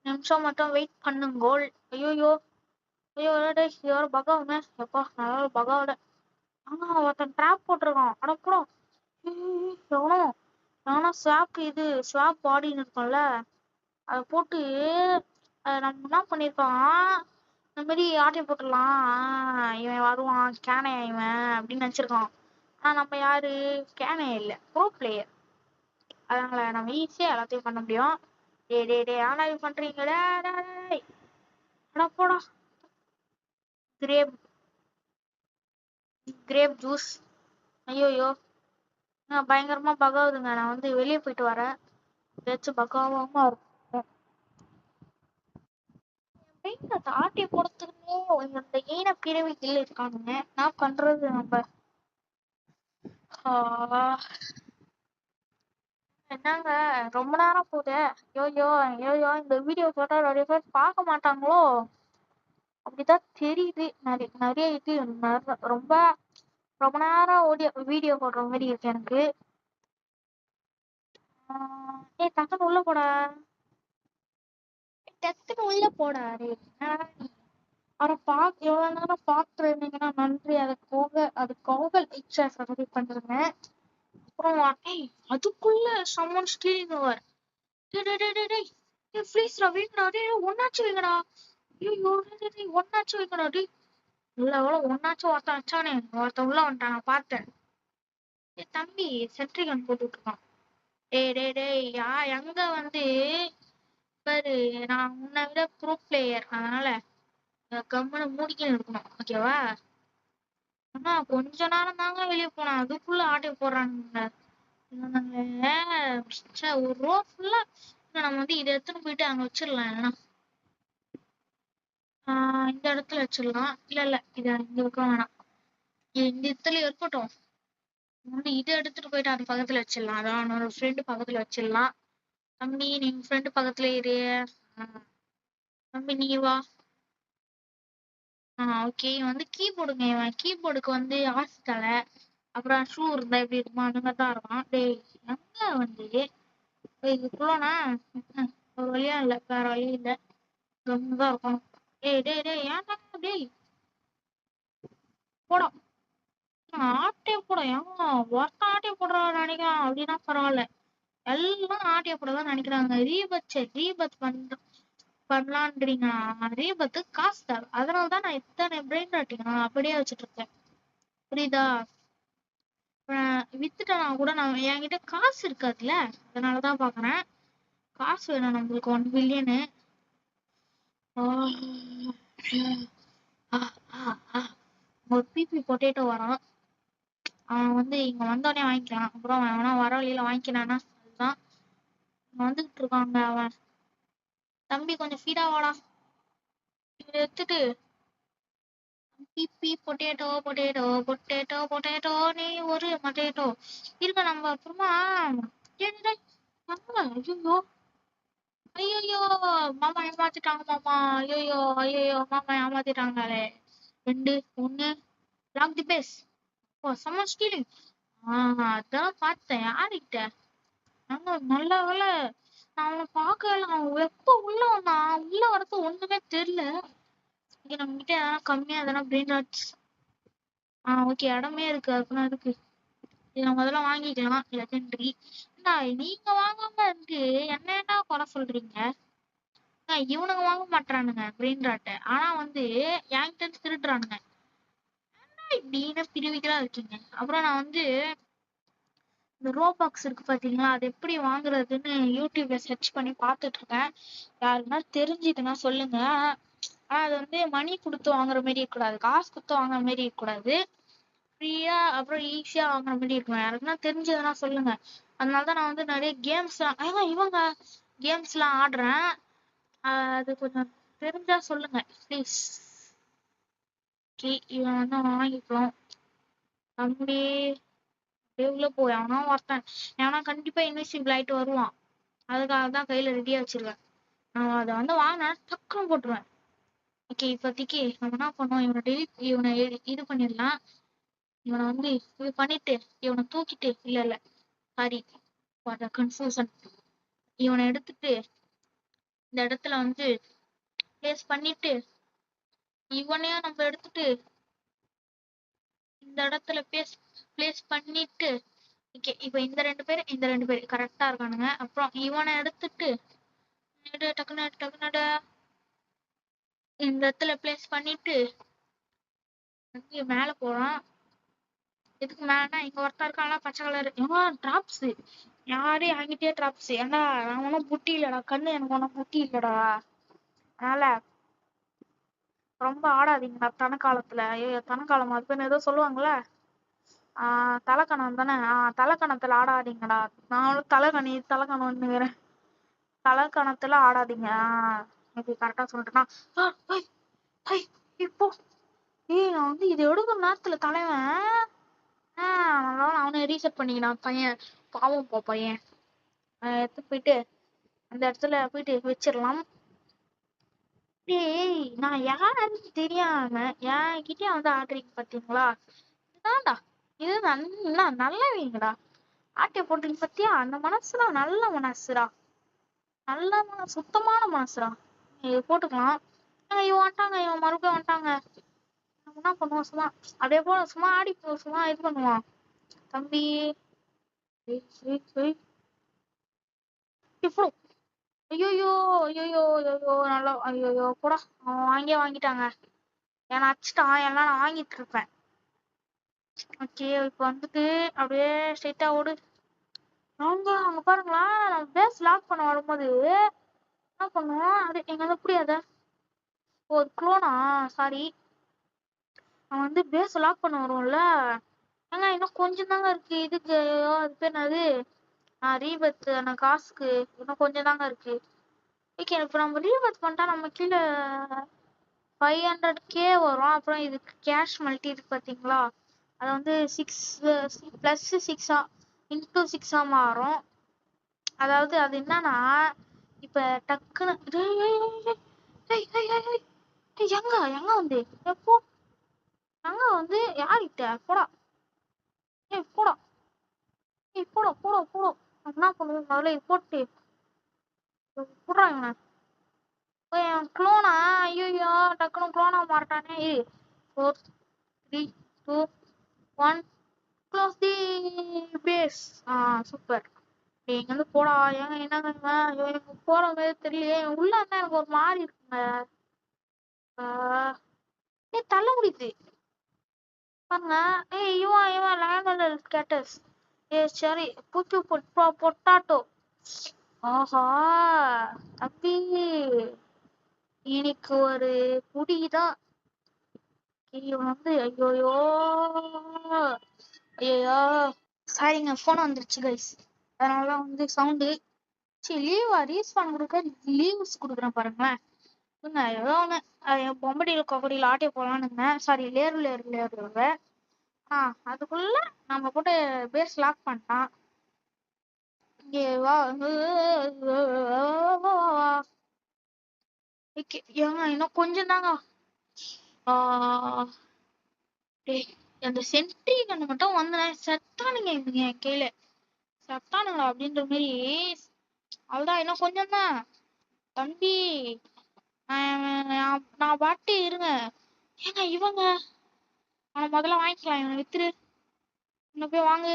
நிமிஷம் மட்டும் வெயிட் பண்ணுங்கோள். ஐயோ ஐயோ டேய் இது ஒரு பகவானே எப்பா நல்லா பகவான ஒருத்தன் ட்ராப் போட்டிருக்கான் அடப்புறம் எவனோ எவனோ ஸ்வாப் பாடின்னு இருக்கும்ல அதை போட்டு நம்ம என்ன பண்ணிருக்கான் இந்த மாதிரி ஆட்டை போட்டுடலாம் இவன் வருவான் கேனையா இவன் அப்படின்னு நினைச்சிருக்கான் ஆனா நம்ம யாரு கேனையா இல்ல ப்ரோ பிளேயர் அதனால நம்ம ஈஸியா எல்லாத்தையும் பண்ண முடியும் டே ஆனா இது பண்றீங்களே போடா கிரேப் கிரேப் ஜூஸ் ஐயோயோ பயங்கரமா பகாவுதுங்க நான் வந்து வெளியே போயிட்டு வரேன் ஏதாச்சும் பகாவாம இருக்கும் ஆட்டி போடுறதுக்குன்னே இந்த ஈன பிறவி கில் இருக்கானுங்க நான் பண்றது நம்ம என்னங்க ரொம்ப நேரம் போகுது ஐயோயோ இந்த வீடியோ போட்டா நிறைய பேர் பார்க்க மாட்டாங்களோ அப்படிதான் தெரியுது நிறைய இது ரொம்ப ரொம்ப நேரம் வீடியோ போடுற மாதிரி இருக்கு எனக்கு டக்குன்னு உள்ள போடா டக்குன்னு உள்ள போடா அவரை எவ்வளவு நேரம் பார்த்துட்டு இருந்தீங்கன்னா நன்றி அதுக்காக லைக் சப்ஸ்கிரைப் பண்ணிருங்க அப்புறம் அதுக்குள்ள சம்மன் ஸ்டீலிங் ஓவர் ப்ளீஸ் வைங்கடா ஒன்னாச்சு வைங்கடா ஐயோ ஒன்னாச்சு வைங்கடா இல்ல ஒன்னாச்சும் ஒருத்தன் வச்சானே ஒருத்தன் உள்ள வந்துட்டான் நான் பார்த்தேன் தம்பி சென்ட்ரிகன் போட்டுட்டு இருக்கான் டேய் எங்க வந்து பாரு நான் உன்னை விட ப்ரோ பிளேயர் அதனால கம்முன்னு மூடிக்கின்னு இருக்கணும் ஓகேவா ஆனா கொஞ்ச நேரம் தாங்க வெளியே போனேன் அதுக்குள்ள ஆட்டை போடுறானுங்க ஒரு ரோ ஃபுல்லா நம்ம வந்து இதை எடுத்துன்னு போயிட்டு அங்க வச்சிடலாம் இல்லைன்னா இந்த இடத்துல வச்சிடலாம் இல்ல இத இந்த பக்கம் வேணாம் இந்த இடத்துல இருக்கட்டும் வந்து இதை எடுத்துட்டு போயிட்டு அந்த பக்கத்துல வச்சிடலாம் அதான் என்னோட ஃப்ரெண்டு பக்கத்துல வச்சிடலாம் தம்பி நீங்க ஃப்ரெண்டு பக்கத்துல இரு தம்பி நீ வா ஓகே வந்து கீபோர்டுங்க இவன் கீபோர்டுக்கு வந்து ஆசை தலை அப்புறம் ஷூ இருந்தா எப்படி இருக்குமா அந்த மாதிரி தான் இருக்கான் டேய் எங்க வந்து இதுக்குள்ளனா ஒரு வழியா இல்ல வேற வழி இல்ல ரொம்ப இருக்கணும் டேய் ஏன்டா டேய் போடா ஆட்டைய போட ஏன் ஒருத்த ஆட்டைய போடுறான்னு நினைக்கிறான் அப்படின்னா பரவாயில்ல எல்லாம் ஆட்டைய போடதான் நினைக்கிறாங்க ரீபத் பண்ணலான்றீங்களா ரீபத்து காசு தர அதனாலதான் நான் இத்தனை பிரெயின் ராட்டிங்க நான் அப்படியே வச்சுட்டு இருக்கேன் புரியுதா வித்துட்டேனா கூட நான் என்கிட்ட காசு இருக்காதுல்ல அதனாலதான் பாக்குறேன் காசு வேணும் நம்மளுக்கு 1 பில்லியனு ஒரு பிபி பொட்டேட்டோ வரான் அவன் வந்து இங்க வந்தோடனே வாங்கிக்கலாம் அப்புறம் அவனா வர வழியில வாங்கிக்கிறானா அதுதான் வந்துகிட்டு இருக்காங்க அவன் தம்பி கொஞ்சம் ஃபீடா வாடா இதை எடுத்துட்டு பிபி பொட்டேட்டோ நீ ஒரு மொட்டேட்டோ இருக்க நம்ம அப்புறமா ஐயோ மாமா ஏமாத்திட்டாங்க மாமா ஐயோ மாமா ஏமாத்திட்டாங்களே 2 1 lock the base someone stealing அதான் பார்த்தேன் யாருக்கிட்ட நல்ல வேலை நான் அவனை பார்க்கல அவன் எப்ப உள்ள வந்தான் உள்ள வரது ஒண்ணுமே தெரியல இங்க நம்ம கிட்ட கம்மியா எதனா பிரெயின் ராட்ஸ் ஓகே இடமே இருக்கு அதுக்குலாம் இருக்கு இதை முதல்ல வாங்கிக்கலாம் லெஜெண்டரி நீங்க வாங்காம இருக்கு என்ன குறை சொல்றீங்க இவனுங்க வாங்க மாட்டானுங்க பிரெயின் ராட்டை ஆனா வந்து என்கிட்ட திருடுறானுங்க இப்படின்னு பிரிவிக்கிறா இருக்கீங்க அப்புறம் நான் வந்து இந்த ரோபாக்ஸ் இருக்கு பாத்தீங்களா அது எப்படி வாங்குறதுன்னு யூடியூப்ல சர்ச் பண்ணி பார்த்துட்டு இருக்கேன் யாருன்னா தெரிஞ்சுதுன்னா சொல்லுங்க ஆனா அது வந்து மணி கொடுத்து வாங்குற மாதிரி இருக்கக்கூடாது காசு கொடுத்து வாங்குற மாதிரி இருக்கக்கூடாது ஃப்ரீயா அப்புறம் ஈஸியா வாங்குற மாதிரி இருக்கணும் யாருக்குன்னா தெரிஞ்சதுன்னா சொல்லுங்க அதனாலதான் நான் வந்து நிறைய கேம்ஸ் எல்லாம் ஆடுறேன் அது கொஞ்சம் தெரிஞ்சா சொல்லுங்க ப்ளீஸ் இவன் வந்து வாங்கிக்கலாம் தம்பி உள்ள போய் அவனா ஒருத்தன் ஏன்னா கண்டிப்பா இன்விசிபிள் ஆயிட்டு வருவான் அதுக்காக தான் கையில ரெடியா வச்சிருவேன் நான் அதை வந்து வாங்கினா டக்குன்னு போட்டுருவேன் ஓகே இப்போதைக்கு நம்ம என்ன பண்ணுவோம் இவனை இது பண்ணிடலாம் இவனை வந்து இது பண்ணிட்டு இவனை தூக்கிட்டு இல்ல சாரி கன்ஃபியூசன் இவனை எடுத்துட்டு இந்த இடத்துல வந்து பிளேஸ் பண்ணிட்டு இவனையும் நம்ம எடுத்துட்டு இந்த இடத்துல பிளேஸ் பண்ணிட்டு ஓகே. இப்ப இந்த ரெண்டு பேர் கரெக்டா இருக்கானுங்க. அப்புறம் இவனை எடுத்துட்டு டக்குனு டக்குனு இந்த இடத்துல பிளேஸ் பண்ணிட்டு இங்க மேல போறான். இதுக்கு மேலனா இங்க ஒருத்தன் இருக்கான்ல பச்சை கலர் இவன் டிராப்ஸ். யாரு என்கிட்டயே டிராப்ஸ். ஏன்டா நான் ஒன்னும் புட்டி இல்லடா கண்ணு, எனக்கு ஒன்னும் புட்டி இல்லடா. அதனால ரொம்ப ஆடாதீங்கடா தனக்காலத்துல. ஐயோ தனக்காலம் அதுன்னு ஏதோ சொல்லுவாங்கல்ல. தலைக்கணம் தானே. தலைக்கணத்துல ஆடாதீங்கடா. நான் தலைக்கணம்னுங்கிறேன். தலைக்கணத்துல ஆடாதீங்க. இப்படி கரெக்டா சொல்லிட்டேன்னா இப்போ நான் வந்து இது எடுக்கிற நேரத்துல தலைவன் நல்லா அவனை ரீசெட் பண்ணிக்கினான் பையன். பாவம் போ பையன். எடுத்து போயிட்டு அந்த இடத்துல போயிட்டு வச்சிடலாம். டேய் நான் யாருன்னு தெரியாம என்கிட்டயே வந்து ஆடுறீங்க பாத்தீங்களா? இதுதான்டா, இது நல்லவீங்கடா. ஆட்டைய போடுறீங்க பத்தியா? அந்த மனசுடா நல்ல மனசுடா. நல்ல சுத்தமான மனசுடா. இது போட்டுக்கலாம். இவன் வந்துட்டாங்க, இவன் மறுபடியும் வந்துட்டாங்க. என்ன பண்ணுவான் சும்மா அப்படியே போல சும்மா ஆடி சும்மா இது பண்ணுவான் தம்பி. இப்போ ஐயோயோ ஐயோயோ ஐயோயோ நல்லா ஐயோயோ போடா. அவன் வாங்கிட்டாங்க. ஏன்னா அடிச்சுட்டான், எல்லாம் நான் வாங்கிட்டு இருப்பேன். ஓகே இப்ப வந்துட்டு அப்படியே ஸ்ட்ரைட்டா ஓடு. அங்க பாருங்களா, நம்ம பேஸ் லாக் பண்ண வரும்போது என்ன பண்ணுவோம், அது எங்க வந்து புரியாத ஒரு க்ளோனா. சாரி, அவன் வந்து பேஸ் லாக் பண்ண வரும்ல. ஏங்க இன்னும் கொஞ்சம் தாங்க இருக்கு இதுக்கு. அது பேர் என்னது, ரீபத் அந்த காசுக்கு இன்னும் கொஞ்சம் தாங்க இருக்கு. ஓகே இப்போ நம்ம ரீபத் பண்ணிட்டா நம்ம கீழே 500K வரும். அப்புறம் இதுக்கு கேஷ் மல்டி இருக்கு பார்த்தீங்களா, அது வந்து 6 + 6 × 6 மாறும். அதாவது அது என்னன்னா இப்ப டக்குன்னு எங்க வந்து எப்போ எங்க வந்து யார்கிட்ட போடா. போடா போடா போடா போடா. என்ன பண்ணுவோம் முதல்ல இது போட்டு போடுறாங்க. க்ளோனா ஐயோ டக்குனு க்ளோனா மாட்டானே. 4 3 2 1 க்ளோஸ் தி பேஸ். சூப்பர். இங்க வந்து போடா. ஏங்க என்னங்க எனக்கு போற மாதிரி தெரியலையே. உள்ள இருந்தா எனக்கு ஒரு மாதிரி இருக்குங்க. தள்ள முடியுது பாருங்க. இவன் லேண்டல் ஸ்கேட்டர்ஸ். சரி புட்டு பொட்டாட்டோ. ஆஹா தம்பி, எனக்கு ஒரு புடிதான். இவன் வந்து ஐயோயோ ஐயோ சாரிங்க போன் வந்துருச்சு கைஸ், அதனால வந்து சவுண்டு. சரி ரீஸ்பான் கொடுக்க லீவ்ஸ் கொடுக்குறேன் பாருங்களேன். ஏதோ ஒன்று பொம்படியில் கொக்கடியில் ஆட்டிய போகலான்னு. சாரி லேரு அதுக்குள்ள நம்ம போட்டு பேஸ் லாக் பண்ணிட்டான். இங்கே வா. ஏங்க இன்னும் கொஞ்சம் தாங்க. அந்த சென்ட்ரி கண்ணு மட்டும் வந்தேன் செத்தானுங்க இவங்க கீழே. செத்தானுங்களா அப்படின்ற மாதிரி. அவ்வளோதான் இன்னும் கொஞ்சம் தான் தம்பி. நான் பாட்டு இருங்க. ஏங்க இவங்க அவனை முதல்ல வாங்கிக்கலாம். இவனை வித்துரு. இன்னும் போய் வாங்கு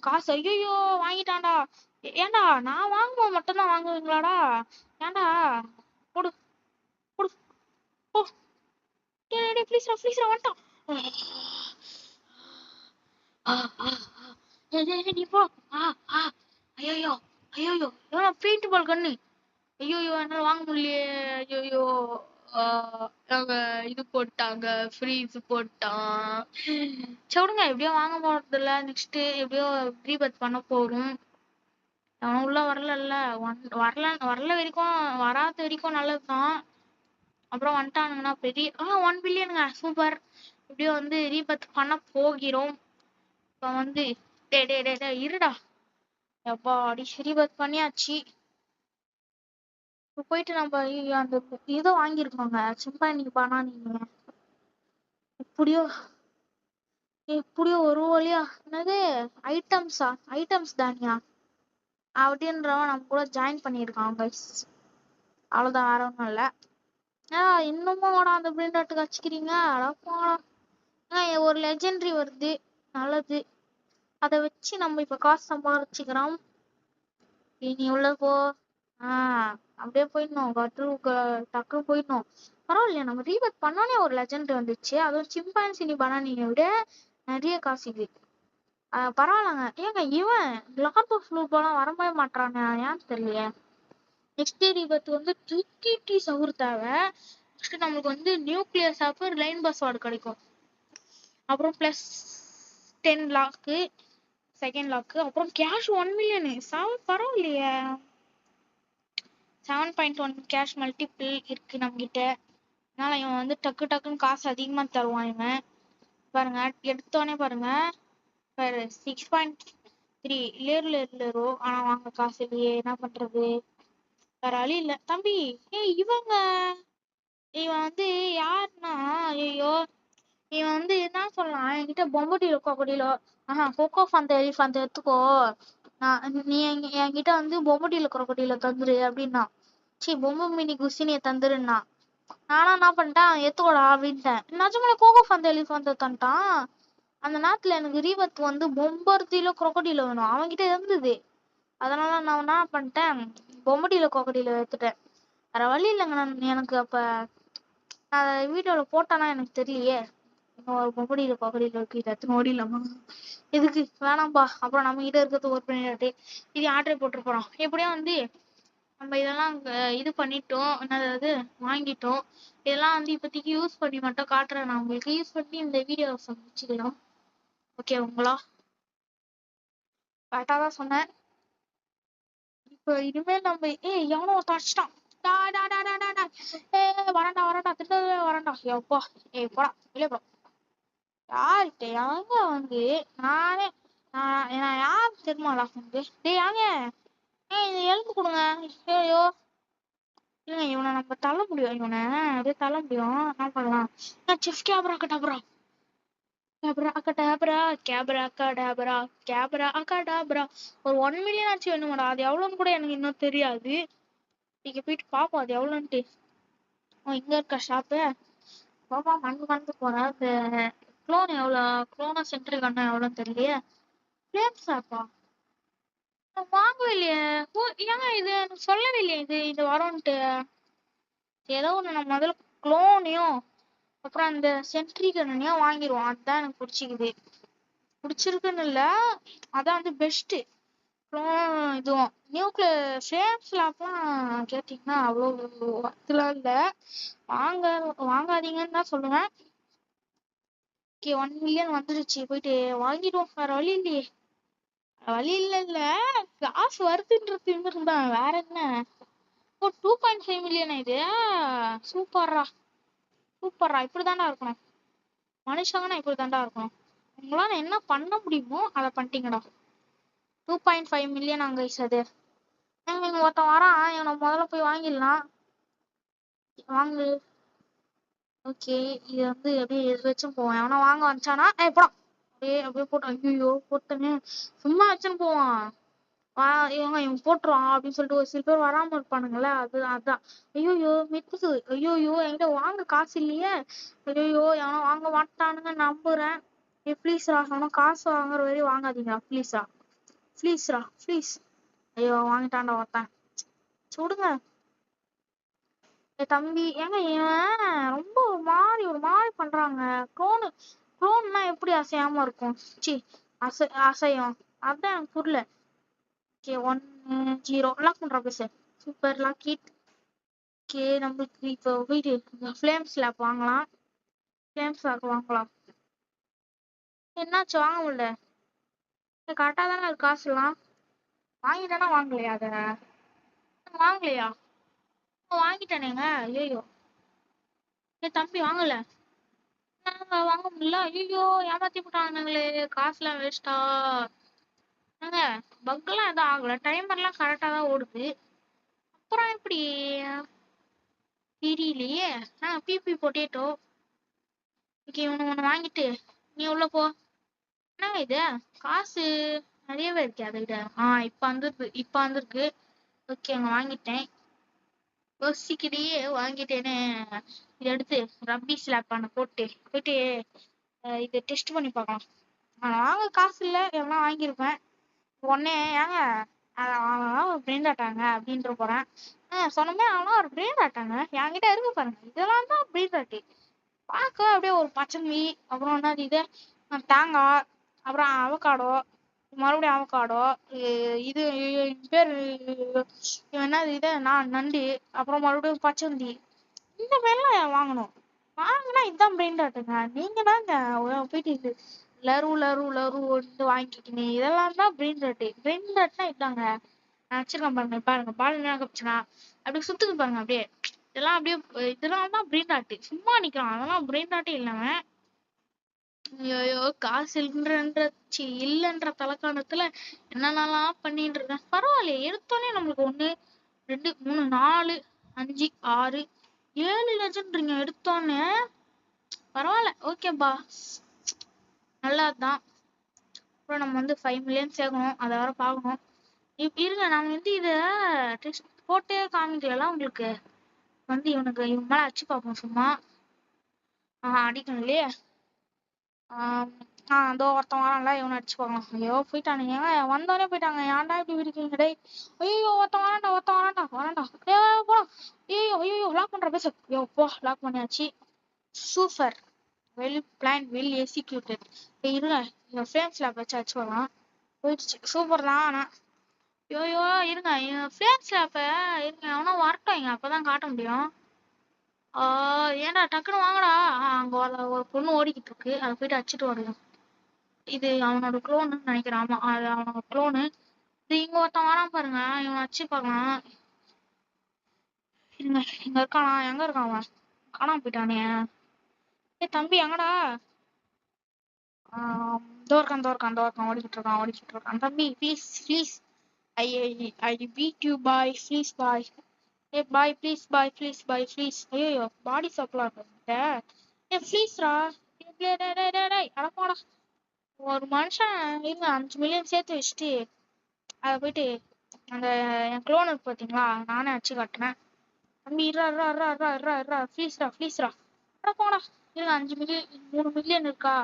காசு. ஐயோ வாங்கிட்டான்டா. ஏன்டா நான் வாங்குவோம் மட்டும்தான் வாங்குவீங்களாடா? ஏன்டா போடு போடு போ. ப்ளீஸ்ரா வந்துட்டான். நீ போ. ஐயோ எவ்வளோ பெயிண்ட் பால் கண்ணு. ஐயோ என்னால வாங்க முடியலையே. ஐயோ அவங்க இது போட்டாங்க, ஃப்ரீஸ் போட்டான். சொல்லுங்க எப்படியோ வாங்க போறதில்ல. நெக்ஸ்ட் எப்படியோ ரீபத் பண்ண போறோம். அவன் உள்ள வரல வரல வரைக்கும், வராத வரைக்கும் நல்லதுதான். அப்புறம் வந்துட்டானுங்கன்னா பெரிய 1 பில்லியனுங்க சூப்பர். எப்படியோ வந்து ரீபத் பண்ண போகிறோம். இப்போ வந்து டே இருடா. எப்பா அடி ரீபத் பண்ணியாச்சு. இப்போ போயிட்டு நம்ம அந்த இதை வாங்கியிருக்கோங்க சிம்பானி பனானி. எப்படியோ ஒரு வழியா என்னது ஐட்டம்ஸ் தானியா அப்படின்றவன் நம்ம கூட ஜாயின் பண்ணியிருக்கான் கைஸ். அவ்வளோதான் வேற ஒன்றும் இல்லை. இன்னமும் வாடா அந்த பிரிண்ட் அவுட்டுக்கு வச்சுக்கிறீங்க, அட போடா. ஒரு லெஜெண்டரி வருது, நல்லது. அதை வச்சு நம்ம இப்ப காசு சம்பாதிச்சுக்கிறோம். நீ உள்ள போ. அப்படியே போயிடணும், டக்குன்னு போயிடணும். பரவாயில்லையா, நம்ம ரீபத் பண்ணோன்னே ஒரு லெஜெண்ட் வந்துச்சு, அதுவும் சிம்பான்சினி பனானியை விட நிறைய காசு இது. பரவாயில்லங்க. ஏங்க இவன் லார்ட் ஆஃப் லூப்பெல்லாம் வரவே மாட்டான், ஏன்னு தெரியலையே. நெக்ஸ்ட் ரீபத் வந்து ட்ரிக்கி சவுர் தேவை. நெக்ஸ்ட் நம்மளுக்கு வந்து நியூக்ளியர் சாப்பு லைன் பஸ் வார்டு கிடைக்கும். அப்புறம் பிளஸ் 10 லாக்கு செகண்ட் லாக்கு. அப்புறம் கேஷ் 1 மில்லியன். பரவாயில்லையே. 7.1 கேஷ் மல்டிபிள் இருக்கு நம்ம கிட்ட. அதனால இவன் வந்து டக்கு டக்குன்னு காசு அதிகமா தருவான் இவன். பாருங்க, எடுத்தோடனே பாருங்க, 6.3 லேரோ. ஆனா வாங்க காசு இல்லையே, என்ன பண்றது, வேற வழி இல்ல. தம்பி, இவன் வந்து யாருன்னா, ஐயோ, இவன் வந்து என்ன சொல்லலாம், என்கிட்ட பொம்பட்டிலோ கொக்கடிலோ கொக்கோ ஃபந்த எலிஃபந்த எடுத்துக்கோ, நீ என்கிட்ட வந்து பொம்பட்டில கொக்கடில தந்துரு அப்படின்னா, பொம்மை மினி குசினிய தந்துருன்னா, நானா என்ன பண்ணிட்டேன், எடுத்துக்கோடா அப்படின்ட்டேன். நிஜமான கோகோ ஃபந்த எலிஃபந்த தந்துட்டான். அந்த நேரத்துல எனக்கு ரீவத் வந்து பொம்பர்த்திலோ கொக்கடில வேணும், அவன்கிட்ட இருந்தது. அதனால நான் என்ன பண்ணிட்டேன், பொம்பட்டில கொக்கடில எடுத்துட்டேன். வேற வழி இல்லைங்க. எனக்கு அப்ப நான் வீடியோல போட்டானா எனக்கு தெரியலையே. பொம்படியில பகடியில இருக்கு, இதை எத்தனை ஓடிடலாமா, எதுக்கு வேணாம்பா. அப்புறம் நம்ம கிட்ட இருக்கிறது ஒரு பண்ணிட்டு இது ஆர்டர் போட்டு போறோம். எப்படியும் வந்து நம்ம இதெல்லாம் இது பண்ணிட்டோம், என்னது வாங்கிட்டோம். இதெல்லாம் வந்து இப்போதைக்கு யூஸ் பண்ணி மட்டும் காட்டுறேன் நான் உங்களுக்கு. யூஸ் பண்ணி இந்த வீடியோ சமைச்சுக்கலாம். ஓகே உங்களா, கரெக்டா தான் சொன்னேன். இப்போ இனிமேல் நம்ம எவனோ தச்சிட்டான், வரண்டா திட்டவே வரண்டா. எப்பா போடா வெளியே போ. யார்கிட்ட யாங்க வந்து நானே நான் யார் தெரியுமாடா வந்து, யாங்க இந்த எலும்பு கொடுங்க. ஐயோ இல்லைங்க, இவனை நம்ம தள்ள முடியும், இவனை அப்படியே தள்ள முடியும். என்ன பண்ணலாம், செஃப் கேபரா கட்டாபரா கேபரா ஒரு 1 மில்லியன் ஆச்சு வேணுமாடா. அது எவ்வளோன்னு கூட எனக்கு இன்னும் தெரியாது. நீங்க போயிட்டு பாப்போம் அது எவ்வளோன்ட்டு. இங்க இருக்க ஷாப்பு பாப்பா மறந்து போறேன். இந்த குளோனா சென்ட்ரல் கண்ணா எவ்வளோன்னு தெரியலையே. பிளேம் ஷாப்பா வாங்கவே இல்லையே. ஏங்க இது எனக்கு சொல்லவே இல்லையே, இது வரும்ன்ட்டு. ஏதோ ஒன்று நம்ம முதல்ல குளோனையும் அப்புறம் அந்த சென்ட்ரி கண்ணையும் வாங்கிடுவோம். அதுதான் எனக்கு பிடிச்சிருக்குன்னு இல்லை, அதான் வந்து பெஸ்ட்டு. இதுவும் நியூக்ளியர் ஃப்ளேம்ஸ் லாப்லாம் கேட்டிங்கன்னா அவ்வளோ இதெல்லாம் இல்லை, வாங்காதீங்கன்னு தான் சொல்லுவேன். ஓகே 1 மில்லியன் வந்துருச்சு, போயிட்டு வாங்கிடுவோம். வேற வழி இல்லையே, வழி இல்ல காசு வருதுன்றது இருந்தான், வேற என்ன. 2.5 மில்லியன் இது. சூப்பர்ரா இப்படிதான்டா இருக்கணும் மனுஷங்கன்னா, இப்படிதான்டா இருக்கணும். உங்களால என்ன பண்ண முடியுமோ அதை பண்ணிட்டீங்கடா. 2.5 மில்லியன் அங்க அது. இவங்க ஒருத்தன் வரான், இவனை முதல்ல போய் வாங்கிடலாம். வாங்கு. ஓகே, இது வந்து அப்படியே எது வச்சும் போவான். எவனா வாங்க வந்துச்சானா போடா, அப்படியே போட்டான். ஐயோ போட்டேன்னு சும்மா வச்சுன்னு போவான். இவன் போட்டுருவான் அப்படின்னு சொல்லிட்டு ஒரு சில பேர் வராம இருப்பானுங்களே, அதான். ஐயோயோ மித்துது, ஐயோயோ என்கிட்ட வாங்க காசு இல்லையே, ஐயோயோ எவனா வாங்க மாட்டானுங்க நம்புறேன். ப்ளீஸ்ரா, அவனா காசு வாங்குற வரையும் வாங்காதீங்க ப்ளீஸ். ஐயோ வாங்கிட்டான்டா ஒருத்தன், சுடுங்க. தம்பி, ஏங்க இவன் ரொம்ப ஒரு மாதிரி பண்றாங்க. குளோன்னா எப்படி அசையாம இருக்கும், அசையும், அதான் எனக்கு புரியல. ஓகே 1-0 லாக் பண்றா பேச. Super lock it. ஓகே நம்மளுக்கு இப்போ வீடு ஃப்ளேம்ஸ் லாக் வாங்கலாம். என்னாச்சு வாங்க முடியல, கரெக்டா தானே இருக்கு காசுலாம். வாங்கிட்டானா வாங்கலையா, அதை வாங்கலையா, வாங்கிட்டானேங்க. ஐயோ தம்பி வாங்கல, வாங்க முடியல. ஐயோ ஏமாத்தி போட்டானுங்களே, காசுலாம் வேஸ்டா. ஏங்க பக்லாம் எதுவும் ஆகல, டைமர்லாம் கரெக்டா தான் ஓடுது, அப்புறம் எப்படி தெரியலையே. BP potato. ஓகே ஒன்று வாங்கிட்டு நீ உள்ள போ. என்னங்க இது காசு நிறையவே இருக்கே அதை விட. இப்போ வந்திருக்கு. ஓகே அங்கே வாங்கிட்டேன். யோசிக்கிட்டே வாங்கிட்டேன்னு இதை எடுத்து ரப்பி ஸ்லாப் பண்ண போட்டு போயிட்டு இதை டெஸ்ட் பண்ணி பார்க்கலாம். வாங்க காசு இல்லை எல்லாம் வாங்கியிருப்பேன். உடனே ஏங்க அவன் ஒரு பிரெயின் ஆட்டாங்க அப்படின்ற போறேன். சொன்னமே அவனா ஒரு பிரெயின் ஆட்டாங்க என்கிட்ட இருக்கு பாருங்க. இதெல்லாம் தான் பிரெயின் ஆட்டி பார்க்க அப்படியே ஒரு பச்சை. அப்புறம் என்னது இது தேங்காய், அப்புறம் அவகாடோ, மறுபடியும் அவகாடோ, இது பேர் என்னது இது நான் நண்டு, அப்புறம் மறுபடியும் பச்சந்தி. இந்த மாதிரிலாம் வாங்கணும். வாங்கினா இதுதான் பிரெயின் ஆட்டுங்க. நீங்க தாங்க போயிட்டு லரு லரு லரு வந்து வாங்கிக்கினு இதெல்லாம் தான் பிரெயின் ராட்டு. பிரெயின் ராட்னா இதாங்க. நான் வச்சிருக்கேன் பாருங்க. பாருங்க பால் என்ன கப்பிச்சுனா அப்படியே சுத்துக்கு பாருங்க. அப்படியே இதெல்லாம் அப்படியே இதெல்லாம் தான் பிரெயின் ராட்டு. சும்மா நிக்கிறான் அதெல்லாம் பிரெயின் ராட்டே இல்லாம. ஐயோ காசு இல்லைன்ற தலைக்காணத்துல என்னென்னலாம் பண்ணிட்டு இருக்கேன். பரவாயில்லையே எடுத்தோடனே நம்மளுக்கு 1 2 3 4 5 6 7 லட்சம்ன்றீங்க எடுத்தோடனே. பரவாயில்ல ஓகேப்பா நல்லதுதான். அப்புறம் நம்ம வந்து 5 மில்லியன் சேர்க்கணும். அதை வேற பார்க்கணும். இருங்க நாம வந்து இதை டெஸ்ட் போட்டே காமிக்கலாம் உங்களுக்கு. வந்து இவனுக்கு இவன் மேல அடிச்சு பார்ப்போம் சும்மா. அடிக்கணும் இல்லையே. அதோ ஒருத்தன் வரான்ல இவனை அடிச்சு பார்க்கலாம். ஐயோ போயிட்டானுங்க வந்தோடனே போயிட்டாங்க. ஏன்டா இப்படி இருக்கீங்க டேய். ஐயோ ஒருத்தன் வரான்டா வரான்டா. போலாம். ஐயோ லாக் பண்ற பேச. ஐயோ போ லாக் பண்ணியாச்சு. Super well plan well executed. இருங்க இந்த ஃப்ரேம் ஸ்லாப் வச்சு அடிச்சு பார்க்கலாம். போயிடுச்சு சூப்பர் தான். ஆனா ஐயோ இருங்க ஃப்ரேம் ஸ்லாப்ப இருங்க அவனா வரட்டும். இங்க அப்பதான் காட்ட முடியும். ஏன்டா டக்குன்னு வாங்கடா. அங்க ஒரு பொண்ணு ஓடிக்கிட்டு இருக்கு. அதை போயிட்டு அடிச்சுட்டு வரணும். இது அவனோட குளோன்னு நினைக்கிறேன். ஆமா அது அவனோட குளோனு. இது இங்க ஒருத்தன் வரான் பாருங்க. இவனை அடிச்சு பார்க்கலாம். இருங்க இங்க இருக்கானா எங்க இருக்கான் அவன் காணாம போயிட்டானே. தம்பி எங்கடா. தோர்க்கான் ஓடிக்கிட்டு இருக்கான். தம்பி please I I beat you bye please bye. Bye please please. ஐயோ பாடி சப்ளாக ப்ளீஸ்ரா. அடப்பாடா ஒரு மனுஷன் இருங்க 5 மில்லியன் சேர்த்து வச்சுட்டு அதை போயிட்டு அந்த என் குளோன் இருக்கு பார்த்தீங்களா நானே அடிச்சு காட்டுறேன். தம்பி ப்ளீஸ்ரா அடப்பாடா இருங்க 5 மில்லியன் 3 மில்லியன் இருக்கா.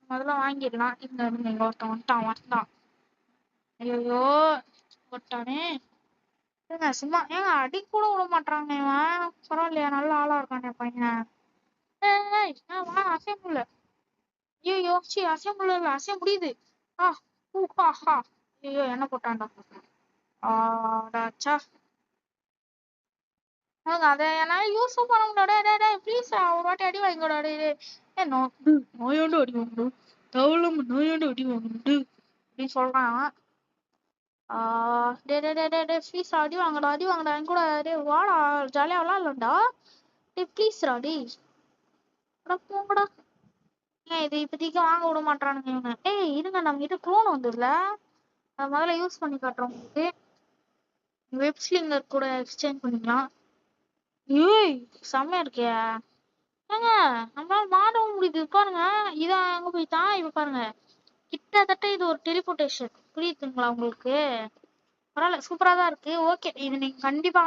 முதல்ல வாங்கிடலாம். இங்க ஒருத்தன் வந்துட்டான். ஐயோ போட்டானே. ஏங்க சும்மா ஏங்க அடி கூட விட மாட்டாங்க இவன். பரவாயில்லையா நல்ல ஆளா இருக்கானே பையன். வா அசைய முடியல. ஐயோ அசைய முடியல அசைய முடியுது. ஐயோ என்ன போட்டான்டா. ஆடாச்சா அதை என்னால யூஸும் பண்ண முடியல. ப்ளீஸ் ஒரு வாட்டி அடி வாங்கிக்கூட. நோயாண்டு அடி வாங்கணும் தவளம் நோயாண்டு அடி வாங்கணுண்டு அப்படின்னு சொல்றான். ப்ளீஸ் அடி வாங்கடா என் கூட வாடா ஜாலியா விளாட்லண்டா. ப்ளீஸ்ரா போங்கடா. இது இப்போதைக்கு வாங்க விட மாட்டானுங்க இவங்க. இருங்க நம்ம கிட்ட குளோன் வந்துடுல. அதை முதல்ல யூஸ் பண்ணி காட்டுறோம் உங்களுக்கு. வெப்ஸ்லிங்கர் கூட எக்ஸ்சேஞ்ச் பண்ணிக்கலாம். செம்மையா இருக்கியா. ஏங்க நம்மளால மாடவும் முடியுது பாருங்க. இதான் எங்க போய்தான் இப்ப பாருங்க. கிட்டத்தட்ட இது ஒரு டெலிபோர்டேஷன். புரியுதுங்களா உங்களுக்கு. பரவாயில்ல சூப்பரா தான் இருக்கு. ஓகே இது நீங்க கண்டிப்பா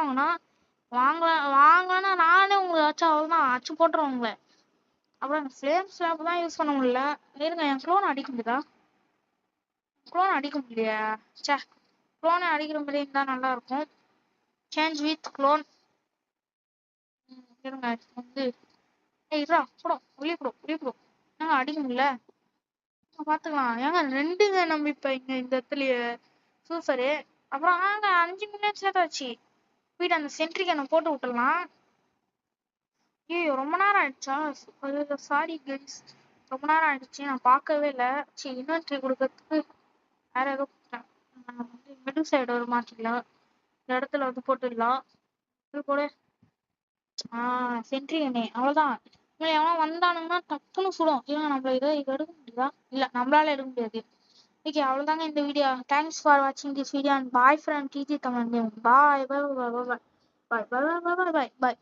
வாங்கலாம்னா நானே உங்களுக்கு ஆச்சு அவ்வளவுதான் அச்சு போட்டுருவோம் உங்களை. அப்புறம் ஃப்ளேம் ஸ்லாப் தான் யூஸ் பண்ண முடியல. இருங்க என் குளோன் அடிக்க முடியுதா. குளோன் அடிக்க முடியலையா. குளோனை அடிக்கிற மாதிரி இருந்தா நல்லா இருக்கும். Change with clone. இருங்க வந்து வெளியே கொடு. அடிக்க முடியல. பாத்துக்கலாம். ஏங்க 2ங்க நம்ம இப்ப இந்த இடத்துலயே சூப்பரு. அப்புறம் 5 மில்லியன் சேர்த்தாச்சு. வீட்டு அந்த சென்ட்ரிகனை போட்டு விட்டுலாம். ஐயோ ரொம்ப நேரம் ஆயிடுச்சா. சாரி கைஸ் ரொம்ப நேரம் ஆயிடுச்சு. நான் பார்க்கவே இல்லை. இன்வென்ட்ரி கொடுக்கறதுக்கு வேற ஏதோ மிடில் சைடு ஒரு மாத்திக்கலாம். இந்த இடத்துல வந்து போட்டுடலாம். இது கூட சென்ட்ரிகனே அவ்வளவுதான். எவனா வந்தானுங்கன்னா டக்குன்னு சுடும். ஏன்னா நம்மள இதை எடுக்க முடியுதா. இல்ல நம்மளால எடுக்க முடியாது. ஓகே அவ்வளவுதாங்க இந்த வீடியோ. தேங்க்ஸ் ஃபார் வாட்சிங் this video and bye from DG Tamil. Bye bye bye bye bye bye bye bye bye.